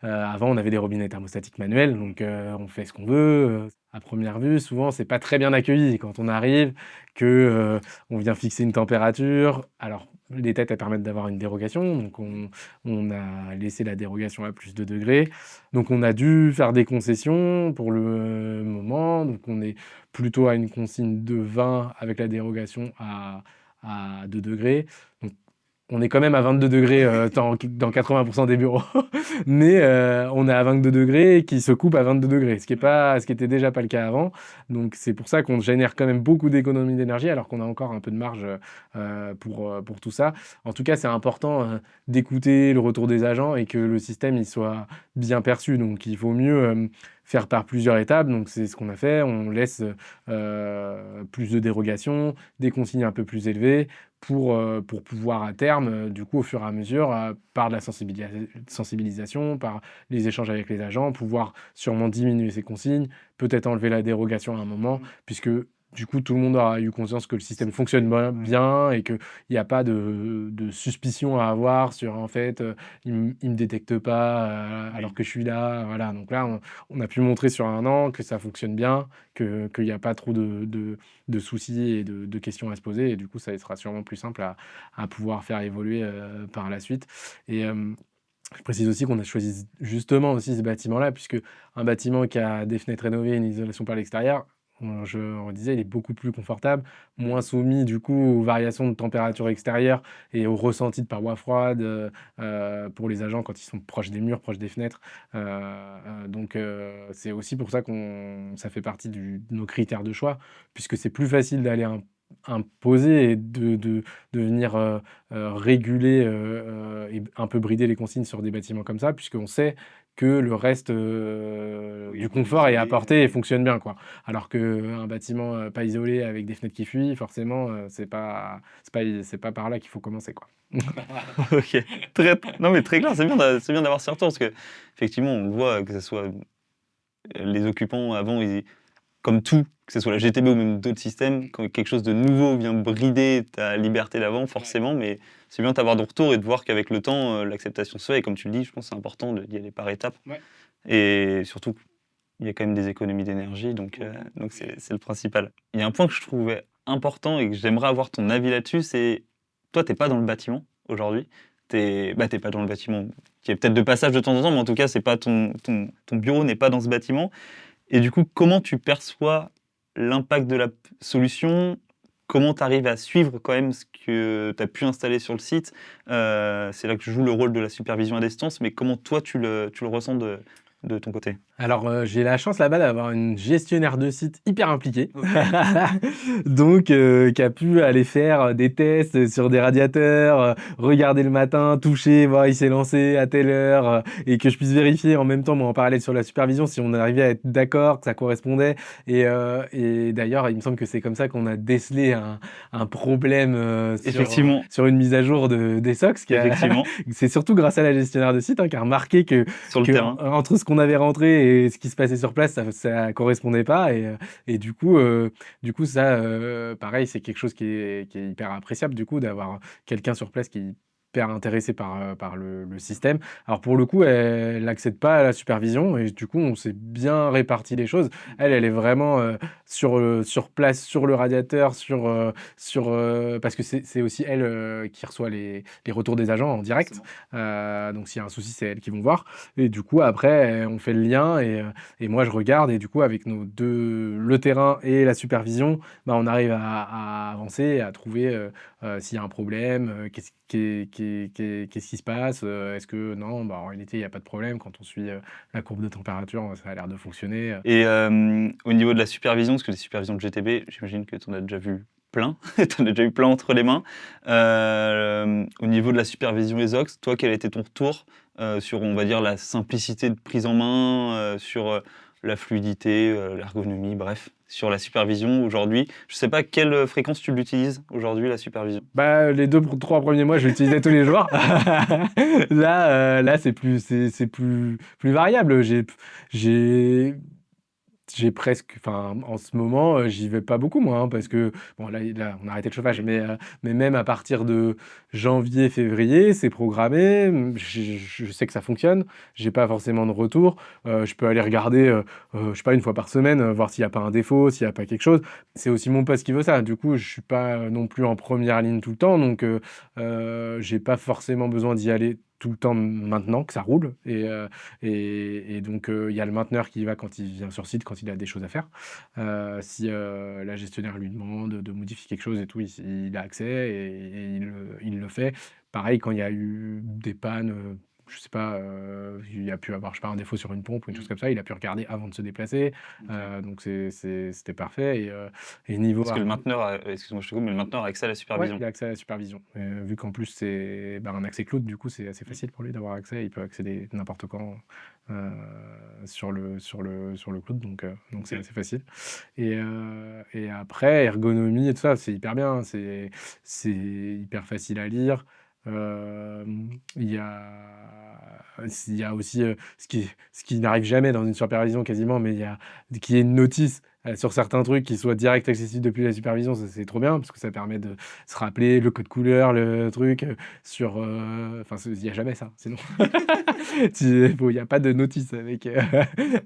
avant on avait des robinets thermostatiques manuels, donc on fait ce qu'on veut, à première vue, souvent c'est pas très bien accueilli quand on arrive, que, on vient fixer une température. Alors les têtes, elles permettent d'avoir une dérogation, donc on a laissé la dérogation à plus de degrés, donc on a dû faire des concessions pour le moment, donc on est plutôt à une consigne de 20 avec la dérogation à 2 degrés. Donc on est quand même à 22 degrés dans 80% des bureaux, mais on est à 22 degrés qui se coupe à 22 degrés, ce qui était déjà pas le cas avant. Donc c'est pour ça qu'on génère quand même beaucoup d'économies d'énergie, alors qu'on a encore un peu de marge pour tout ça. En tout cas, c'est important d'écouter le retour des agents et que le système il soit bien perçu. Donc il vaut mieux faire par plusieurs étapes. Donc c'est ce qu'on a fait. On laisse plus de dérogations, des consignes un peu plus élevées pour pouvoir à terme, du coup, au fur et à mesure, par de la sensibilisation, par les échanges avec les agents, pouvoir sûrement diminuer ces consignes, peut-être enlever la dérogation à un moment, puisque du coup, tout le monde aura eu conscience que le système fonctionne bien et qu'il n'y a pas de suspicion à avoir sur en fait, il me détecte pas alors que je suis là. Voilà, donc là, on a pu montrer sur un an que ça fonctionne bien, qu'il n'y a pas trop de soucis et de questions à se poser. Et du coup, ça sera sûrement plus simple à pouvoir faire évoluer par la suite. Et je précise aussi qu'on a choisi justement aussi ce bâtiment-là, puisque un bâtiment qui a des fenêtres rénovées, une isolation par l'extérieur, on disait, il est beaucoup plus confortable, moins soumis du coup aux variations de température extérieure et aux ressentis de parois froides pour les agents quand ils sont proches des murs, proches des fenêtres. Donc c'est aussi pour ça ça fait partie de nos critères de choix, puisque c'est plus facile d'aller imposer et de venir réguler et un peu brider les consignes sur des bâtiments comme ça, puisqu'on sait que le reste du confort est apporté et fonctionne bien, quoi. Alors qu'un bâtiment pas isolé avec des fenêtres qui fuient, forcément, c'est pas par là qu'il faut commencer, quoi. Ok, non mais très clair, c'est bien d'avoir ces retours parce que effectivement on le voit que ce soit les occupants avant, comme tout, que ce soit la GTB ou même d'autres systèmes, quand quelque chose de nouveau vient brider ta liberté d'avant, forcément, mais c'est bien d'avoir de retour et de voir qu'avec le temps, l'acceptation se fait. Et comme tu le dis, je pense que c'est important d'y aller par étapes. Ouais. Et surtout, il y a quand même des économies d'énergie, donc c'est le principal. Il y a un point que je trouvais important et que j'aimerais avoir ton avis là-dessus, c'est toi, t'es pas dans le bâtiment aujourd'hui. T'es pas dans le bâtiment, qui est peut-être de passage de temps en temps, mais en tout cas, c'est pas ton bureau n'est pas dans ce bâtiment. Et du coup, comment tu perçois l'impact de la solution? Comment tu arrives à suivre quand même ce que tu as pu installer sur le site? C'est là que joue le rôle de la supervision à distance, mais comment toi tu le ressens de ton côté? Alors, j'ai la chance là-bas d'avoir une gestionnaire de site hyper impliquée. Donc, qui a pu aller faire des tests sur des radiateurs, regarder le matin, toucher, voir il s'est lancé à telle heure, et que je puisse vérifier en même temps, moi, en parallèle sur la supervision, si on arrivait à être d'accord, que ça correspondait. Et d'ailleurs, il me semble que c'est comme ça qu'on a décelé un problème, Effectivement, sur une mise à jour des SOX. effectivement, C'est surtout grâce à la gestionnaire de site, hein, qui a remarqué sur le que terrain. entre ce qu'on avait rentré et ce qui se passait sur place, ça correspondait pas. Et du coup ça, pareil, c'est quelque chose qui est hyper appréciable, du coup, d'avoir quelqu'un sur place qui est hyper intéressé par le système. Alors pour le coup, elle n'accède pas à la supervision et du coup, on s'est bien réparti les choses. Elle est vraiment sur place, sur le radiateur, parce que c'est aussi elle qui reçoit les retours des agents en direct. Donc s'il y a un souci, c'est elle qui vont voir. Et du coup, après, on fait le lien et moi, je regarde. Et du coup, avec le terrain et la supervision, bah, on arrive à avancer et à trouver s'il y a un problème, qu'est-ce qui se passe, est-ce que non, bah, en réalité, il n'y a pas de problème. Quand on suit la courbe de température, ça a l'air de fonctionner. Et au niveau de la supervision, parce que les supervisions de GTB, j'imagine que tu en as déjà vu plein, tu en as déjà eu plein entre les mains. Au niveau de la supervision ESOX, toi, quel a été ton retour sur, on va dire, la simplicité de prise en main, sur la fluidité, l'ergonomie, bref, sur la supervision aujourd'hui. Je sais pas quelle fréquence tu l'utilises aujourd'hui, la supervision. Bah, les 3 premiers mois, je l'utilisais tous les jours. Là, c'est plus variable. J'ai J'ai presque enfin, en ce moment, j'y vais pas beaucoup moi, hein, parce que bon là, on a arrêté le chauffage, mais même à partir de janvier, février, c'est programmé. Je sais que ça fonctionne. J'ai pas forcément de retour. Je peux aller regarder, je sais pas, une fois par semaine, voir s'il y a pas un défaut, s'il y a pas quelque chose. C'est aussi mon poste qui veut ça. Du coup, je suis pas non plus en première ligne tout le temps, donc j'ai pas forcément besoin d'y aller tout le temps maintenant que ça roule et donc il y a le mainteneur qui y va quand il vient sur site, quand il a des choses à faire. Si, la gestionnaire lui demande de modifier quelque chose et tout, il a accès et il le fait. Pareil, quand il y a eu des pannes, je sais pas, il y a pu avoir, je sais pas, un défaut sur une pompe ou une chose comme ça, il a pu regarder avant de se déplacer. OK. Donc c'était parfait et niveau Parce que le mainteneur a excuse-moi, je te coupe, mais le mainteneur a accès à la ouais, supervision. il a accès à la supervision. Vu qu'en plus c'est, bah, un accès cloud, du coup, c'est assez Mmh. facile pour lui d'avoir accès. Il peut accéder n'importe quand, heu, sur le cloud, donc c'est OK. assez facile et après ergonomie et tout ça, c'est hyper bien, c'est hyper facile à lire. Il y a aussi, ce qui n'arrive jamais dans une supervision quasiment, mais qu'il y ait une notice, sur certains trucs qui soient direct accessibles depuis la supervision, ça c'est trop bien parce que ça permet de se rappeler le code couleur, le truc, enfin il y a jamais ça sinon. Il y a pas de notice avec,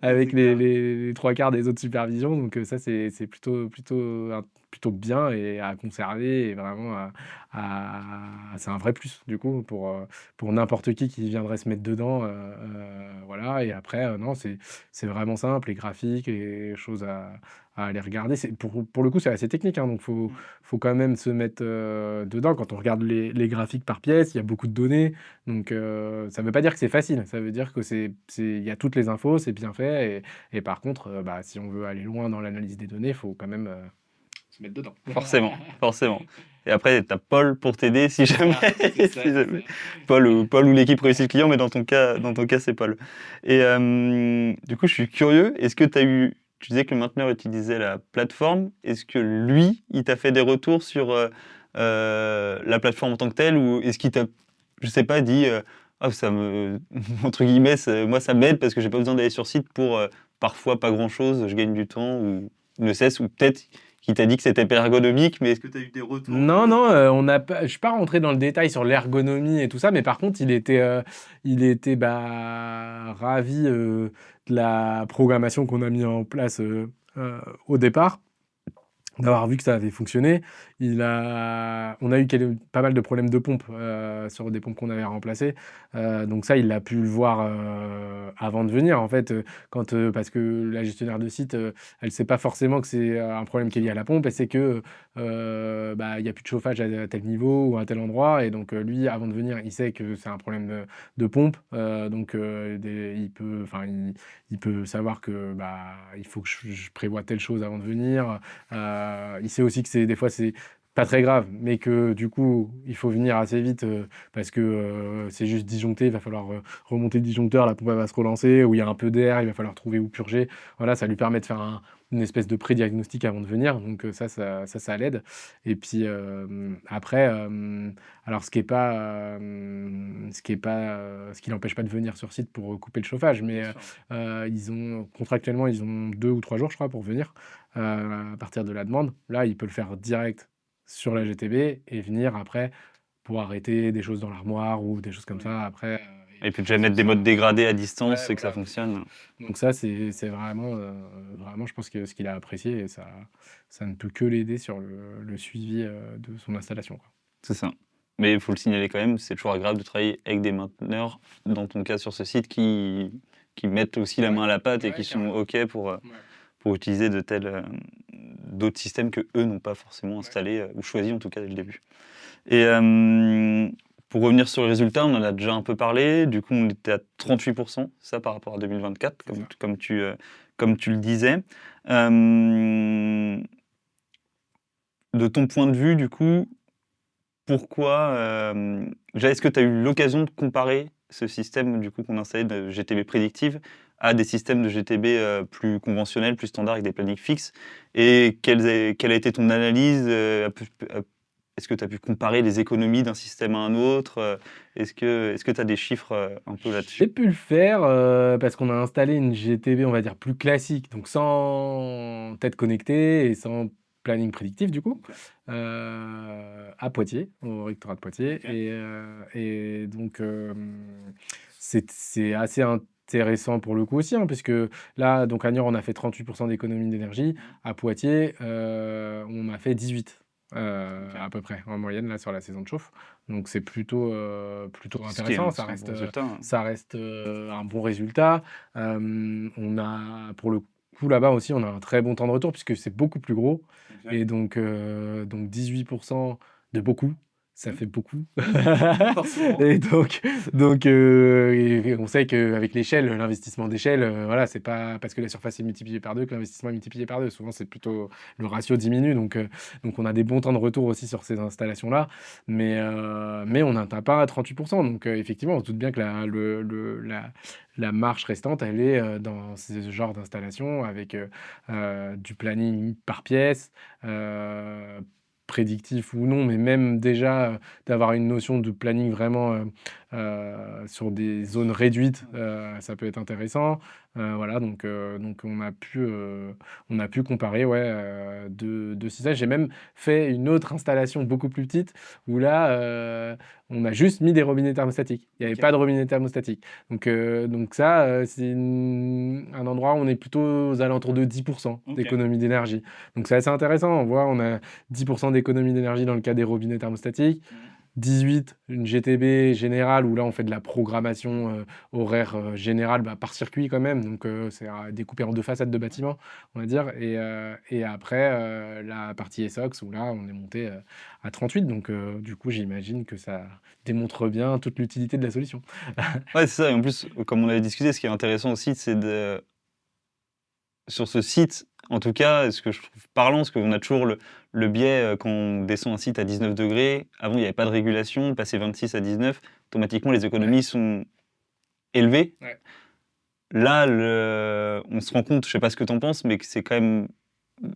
avec C'est clair. les 3/4 des autres supervisions donc ça c'est plutôt bien et à conserver et vraiment c'est un vrai plus du coup pour n'importe qui viendrait se mettre dedans, voilà et après, non c'est vraiment simple, les graphiques, les choses à aller regarder. C'est pour le coup, c'est assez technique, hein, donc Mmh. faut quand même se mettre, dedans. Quand on regarde les graphiques par pièce, il y a beaucoup de données, donc ça veut pas dire que c'est facile. Ça veut dire que il y a toutes les infos, c'est bien fait et par contre, bah, si on veut aller loin dans l'analyse des données, faut quand même, se mettre dedans. Forcément, forcément. Et après, tu as Paul pour t'aider si jamais, C'est ça, si c'est jamais. ça. Paul ou l'équipe réussit le client, mais dans ton cas, c'est Paul. Et du coup, je suis curieux, est-ce que tu disais que le mainteneur utilisait la plateforme, est-ce que lui, il t'a fait des retours sur la plateforme en tant que telle, ou est-ce qu'il t'a, je sais pas, dit ah, ça me, entre guillemets, moi ça m'aide parce que j'ai pas besoin d'aller sur site pour parfois pas grand-chose, je gagne du temps, ou ne cesse, ou peut-être qui t'a dit que c'était pas ergonomique, mais est-ce que tu as eu des retours Non, de... non, on n'a pas je suis pas rentré dans le détail sur l'ergonomie et tout ça, mais par contre, il était, bah, ravi, de la programmation qu'on a mis en place, au départ. D'avoir vu que ça avait fonctionné, on a eu pas mal de problèmes de pompe, sur des pompes qu'on avait remplacées, donc ça, il a pu le voir, avant de venir, en fait, parce que la gestionnaire de site, elle sait pas forcément que c'est, un problème qui est lié à la pompe. Elle sait que, bah, il y a plus de chauffage à tel niveau ou à tel endroit et donc lui, avant de venir, il sait que c'est un problème de pompe, donc il peut savoir que, bah, il faut que je prévoie telle chose avant de venir. Il sait aussi que des fois, c'est pas très grave, mais que du coup, il faut venir assez vite, parce que, c'est juste disjoncté, il va falloir, remonter le disjoncteur, la pompe elle va se relancer, ou il y a un peu d'air, il va falloir trouver où purger. Voilà, ça lui permet de faire une espèce de pré-diagnostic avant de venir, donc ça l'aide et puis, après, alors ce qui n'empêche pas de venir sur site pour, couper le chauffage, mais, Bien sûr. contractuellement, ils ont 2 ou 3 jours, je crois, pour venir, à partir de la demande. Là, il peut le faire direct sur la GTB et venir après pour arrêter des choses dans l'armoire ou des choses comme Oui. ça après, Et et puis puis déjà sans mettre des modes ça dégradés à ouais, distance et que ça voilà. fonctionne. Donc ça, c'est vraiment, je pense que ce qu'il a apprécié et ça ne peut que l'aider sur le suivi, de son installation, quoi. C'est ça. Mais il faut le signaler quand même, c'est toujours agréable de travailler avec des mainteneurs, dans ton cas sur ce site, qui mettent aussi la Ouais, main à la pâte et ouais, qui sont carrément. OK Ouais, pour utiliser d'autres systèmes que eux n'ont pas forcément ouais. installés, ou choisis en tout cas dès le début. Et pour revenir sur les résultats, on en a déjà un peu parlé. Du coup, on était à 38%, ça par rapport à 2024, C'est ça. comme tu le disais. Hem, de ton point de vue, du coup, pourquoi, déjà, est-ce que tu as eu l'occasion de comparer ce système, du coup, qu'on a installé de GTB prédictive à des systèmes de GTB plus conventionnels, plus standards, avec des plannings fixes. Et quelle a été ton analyse est-ce que tu as pu comparer les économies d'un système à un autre Est-ce que tu as des chiffres un peu J'ai là-dessus? pu le faire, parce qu'on a installé une GTB, on va dire, plus classique, donc sans tête connectée et sans planning prédictif du coup, OK. à Poitiers, au rectorat de Poitiers OK. et donc c'est assez intéressant pour le coup aussi, hein, puisque là, donc à Niort, on a fait 38 d'économie d'énergie. À Poitiers, on a fait 18, OK. à peu près, en moyenne, là, sur la saison de chauffe. Donc c'est plutôt Ce qui est intéressant. c'est un bon résultat, hein. Ça reste un bon résultat. On a, pour le coup, là-bas aussi, on a un très bon temps de retour puisque c'est beaucoup plus gros. OK. Et donc 18% de beaucoup, ça Mmh. fait beaucoup. Forcément. Et et on sait qu'avec l'échelle, l'investissement d'échelle, voilà, c'est pas parce que la surface est multipliée par 2 que l'investissement est multiplié par 2. Souvent, c'est plutôt le ratio diminue. Donc on a des bons temps de retour aussi sur ces installations-là. Mais on n'atteint pas à 38%. Donc effectivement, on se doute bien que la marche restante, elle est dans ce genre d'installation avec du planning par pièce, prédictif ou non, mais même déjà d'avoir une notion de planning vraiment sur des zones réduites, ça peut être intéressant. Voilà, donc on a pu comparer ouais, deux systèmes. J'ai même fait une autre installation beaucoup plus petite où là, on a juste mis des robinets thermostatiques. Il n'y avait OK. pas de robinet thermostatique. Donc ça, c'est un endroit où on est plutôt aux alentours de 10% OK. d'économie d'énergie. Donc c'est assez intéressant. On voit, on a 10% d'économie d'énergie dans le cas des robinets thermostatiques. Mmh. 18, une GTB générale, où là, on fait de la programmation horaire générale par circuit quand même. Donc, c'est découpé en 2 façades de bâtiment, on va dire. Et après, la partie SOX, où là, on est monté à 38. Donc, du coup, j'imagine que ça démontre bien toute l'utilité de la solution. Ouais, c'est ça. Et en plus, comme on avait discuté, ce qui est intéressant aussi, c'est de sur ce site, en tout cas, ce que je trouve parlant, parce qu'on a toujours le biais quand on descend un site à 19 degrés. Avant, il n'y avait pas de régulation. Passer 26 à 19, automatiquement, les économies sont élevées. Ouais. Là, on se rend compte, je sais pas ce que tu en penses, mais que c'est quand même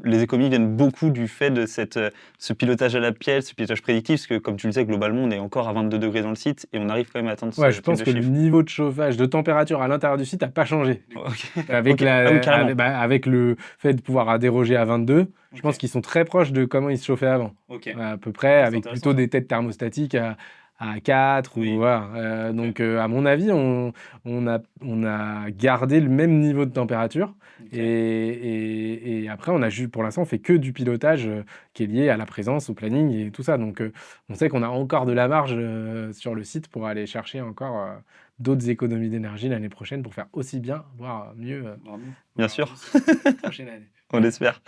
les économies viennent beaucoup du fait de ce pilotage à la pièce, ce pilotage prédictif, parce que comme tu le sais, globalement, on est encore à 22 degrés dans le site et on arrive quand même à atteindre ce Ouais, je type pense de que le chiffre. niveau de chauffage, de température à l'intérieur du site n'a pas changé. OK. Avec, OK. Ah oui, carrément. avec le fait de pouvoir déroger à 22, je OK. pense qu'ils sont très proches de comment ils se chauffaient avant. OK. À peu près, Ah, c'est avec intéressant, plutôt ça. des têtes thermostatiques à 4 Oui. ou voilà. Donc, à mon avis, on a gardé le même niveau de température. OK. Et après, pour l'instant, on fait que du pilotage qui est lié à la présence, au planning et tout ça. Donc, on sait qu'on a encore de la marge sur le site pour aller chercher encore d'autres économies d'énergie l'année prochaine pour faire aussi bien, voire mieux. Bravo. Bien Voire sûr. plus la prochaine année. On l'espère.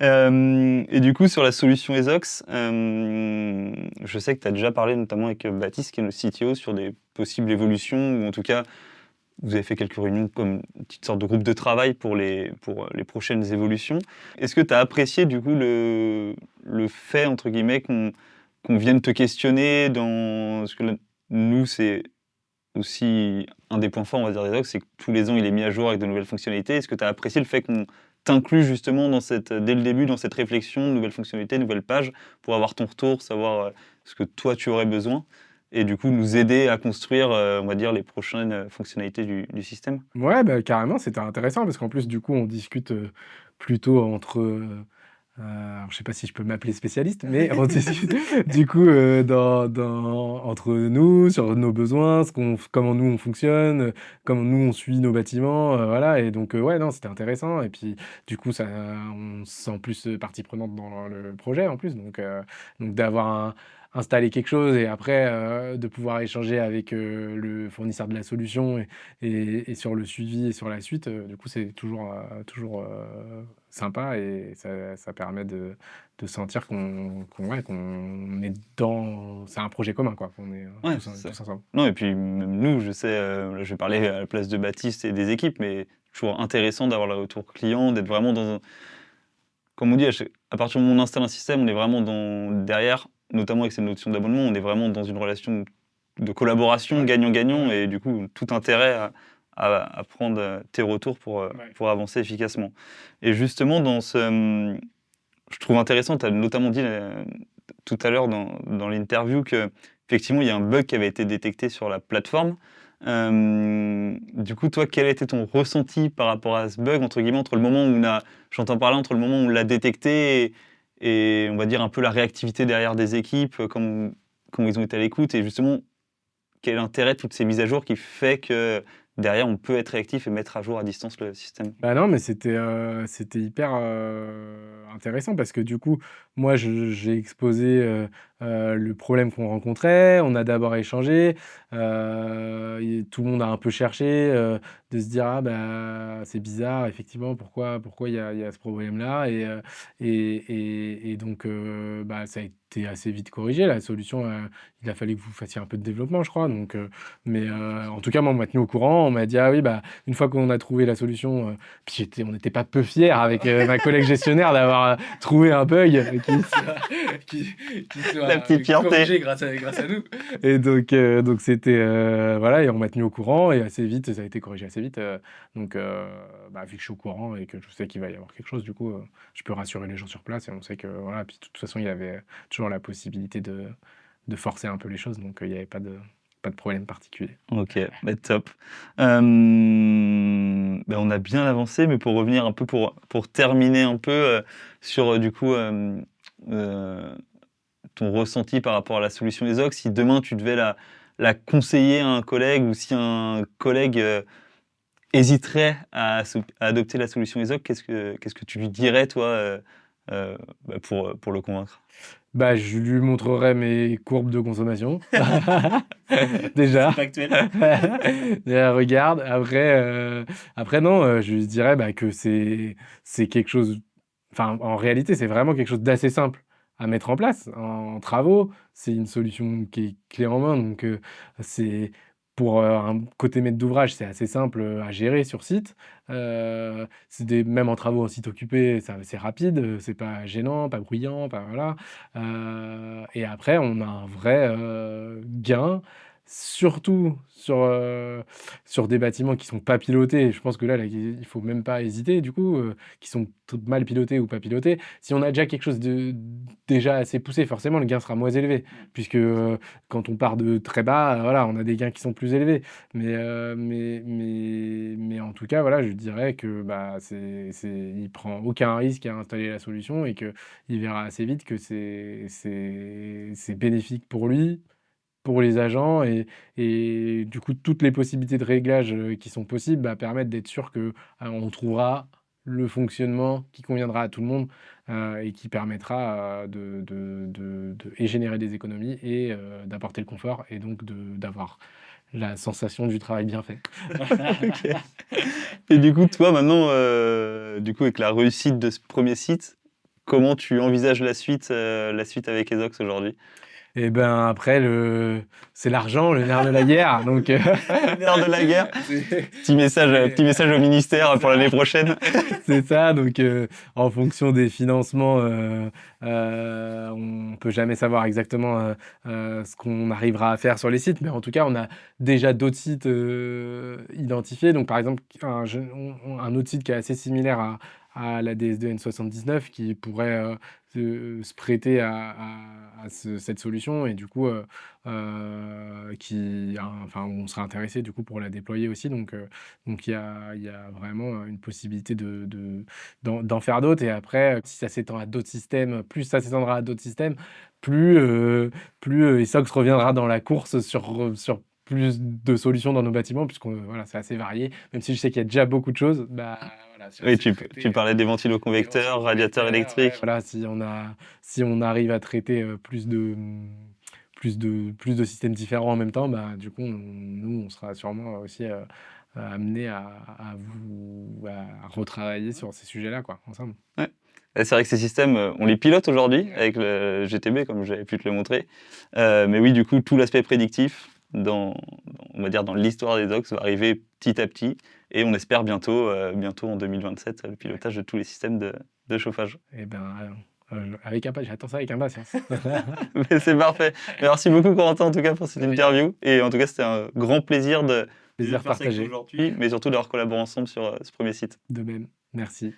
Et du coup, sur la solution ESOX, je sais que tu as déjà parlé notamment avec Baptiste, qui est le CTO, sur des possibles évolutions, ou en tout cas, vous avez fait quelques réunions comme une petite sorte de groupe de travail pour les prochaines évolutions. Est-ce que tu as apprécié du coup le fait, entre guillemets, qu'on vienne te questionner dans... Parce que là, nous, c'est aussi un des points forts, on va dire, d'ESOX, c'est que tous les ans, il est mis à jour avec de nouvelles fonctionnalités. Est-ce que tu as apprécié le fait qu'on t'inclut justement dès le début dans cette réflexion, nouvelles fonctionnalités, nouvelles pages, pour avoir ton retour, savoir ce que toi tu aurais besoin, et du coup nous aider à construire, on va dire, les prochaines fonctionnalités du système? Ouais, bah, carrément, c'était intéressant parce qu'en plus, du coup, on discute plutôt entre. Alors, je sais pas si je peux m'appeler spécialiste, mais on discute du coup entre nous sur nos besoins, comment nous on fonctionne, comment nous on suit nos bâtiments, voilà. Et donc, ouais, non, c'était intéressant. Et puis, du coup, on se sent plus partie prenante dans le projet en plus. Donc d'avoir installé quelque chose et après de pouvoir échanger avec le fournisseur de la solution et sur le suivi et sur la suite, du coup, c'est toujours sympa et ça permet de sentir ouais, qu'on est dans... C'est un projet commun, quoi, qu'on est Ouais, tous, c'est ça. tous ensemble. Non, et puis même nous, je sais, là, je vais parler à la place de Baptiste et des équipes, mais toujours intéressant d'avoir le retour client, d'être vraiment dans un... Comme on dit, à partir du moment où on installe un système, on est vraiment derrière, notamment avec cette notion d'abonnement, on est vraiment dans une relation de collaboration Ouais. gagnant-gagnant, Ouais. et du coup, tout intérêt à prendre tes retours Ouais. pour avancer efficacement. Et justement, je trouve intéressant, tu as notamment dit tout à l'heure dans l'interview qu'effectivement, il y a un bug qui avait été détecté sur la plateforme. Du coup, toi, quel a été ton ressenti par rapport à ce bug, entre guillemets, entre le moment où j'entends parler, entre le moment où on l'a détecté et on va dire un peu la réactivité derrière des équipes, comment ils ont été à l'écoute, et justement, quel est l'intérêt de toutes ces mises à jour qui fait que derrière, on peut être réactif et mettre à jour à distance le système? Bah non, mais c'était hyper, intéressant parce que du coup, moi j'ai exposé, le problème qu'on rencontrait. On a d'abord échangé, et tout le monde a un peu cherché, de se dire: «Ah bah, c'est bizarre effectivement, pourquoi il y a ce problème-là?» Et donc bah, ça a été assez vite corrigé. La solution, il a fallu que vous fassiez un peu de développement, je crois, donc mais en tout cas, moi on m'a tenu au courant. On m'a dit: «Ah oui, bah, une fois qu'on a trouvé la solution», puis on n'était pas peu fiers avec ma collègue gestionnaire d'avoir trouvé un bug qui soit La petite fierté. corrigé grâce à nous. Et donc c'était voilà, et on m'a tenu au courant et assez vite, ça a été corrigé assez vite. Donc bah, vu que je suis au courant et que je sais qu'il va y avoir quelque chose, du coup, je peux rassurer les gens sur place et on sait que voilà. Puis de toute façon, il y avait toujours la possibilité de forcer un peu les choses, donc il n'y avait pas de problème particulier. Ok, bah, top. Bah, on a bien avancé, mais pour revenir un peu, pour terminer un peu sur du coup ton ressenti par rapport à la solution ESOC, si demain tu devais la conseiller à un collègue, ou si un collègue hésiterait à adopter la solution ESOC, qu'est-ce que tu lui dirais, toi, bah, pour le convaincre? Bah, je lui montrerai mes courbes de consommation. Déjà. C'est factuel. Déjà, regarde. Après non, je lui dirais, bah, que c'est quelque chose, enfin, en réalité, c'est vraiment quelque chose d'assez simple à mettre en place. En travaux, c'est une solution qui est clé en main, donc c'est pour, un côté maître d'ouvrage, c'est assez simple, à gérer sur site. Même en travaux en site occupé, c'est rapide, c'est pas gênant, pas bruyant, pas voilà. Et après, on a un vrai, gain, surtout sur des bâtiments qui sont pas pilotés. Je pense que là, il faut même pas hésiter du coup, qui sont mal pilotés ou pas pilotés. Si on a déjà quelque chose de déjà assez poussé, forcément le gain sera moins élevé puisque, quand on part de très bas, voilà, on a des gains qui sont plus élevés. Mais en tout cas, voilà, je dirais que, bah, il prend aucun risque à installer la solution et qu'il verra assez vite que c'est bénéfique pour lui, pour les agents, et du coup, toutes les possibilités de réglage, qui sont possibles, bah, permettent d'être sûr que, on trouvera le fonctionnement qui conviendra à tout le monde, et qui permettra, et générer des économies et d'apporter le confort et donc d'avoir la sensation du travail bien fait. Ok. Et du coup, toi, maintenant, du coup, avec la réussite de ce premier site, comment tu envisages la suite avec Ezox aujourd'hui? Et ben, après c'est l'argent, le nerf de la guerre, donc Nerf de la guerre. c'est Petit message au ministère pour l'année prochaine. c'est ça, donc en fonction des financements, on peut jamais savoir exactement, ce qu'on arrivera à faire sur les sites, mais en tout cas, on a déjà d'autres sites, identifiés. Donc par exemple, un autre site qui est assez similaire à la DS2 N79 qui pourrait, se prêter à cette solution, et du coup, enfin, on sera intéressé du coup pour la déployer aussi. Donc il y a vraiment une possibilité d'en faire d'autres, et après, si ça s'étend à d'autres systèmes, plus ça s'étendra à d'autres systèmes, plus Essox reviendra dans la course sur plus de solutions dans nos bâtiments, voilà, c'est assez varié. Même si je sais qu'il y a déjà beaucoup de choses, bah, voilà, Oui, tu parlais des ventiloconvecteurs, radiateurs électriques. voilà, si on arrive à traiter, plus de systèmes différents en même temps, bah, du coup, on sera sûrement aussi, amenés à retravailler sur ces sujets-là, quoi, ensemble. Ouais. Et c'est vrai que ces systèmes, on les pilote aujourd'hui avec le GTB, comme j'avais pu te le montrer. Mais oui, du coup, tout l'aspect prédictif, on va dire dans l'histoire des docs, va arriver petit à petit. Et on espère bientôt en 2027, le pilotage de tous les systèmes de chauffage. Et ben, j'attends ça avec impatience. Mais c'est parfait. Merci beaucoup, Corentin, en tout cas, pour cette interview. Et en tout cas, c'était un grand plaisir de Plaisir de faire ça avec toi partagé. aujourd'hui. Oui, mais surtout d'avoir collaboré ensemble sur ce premier site. De même. Merci.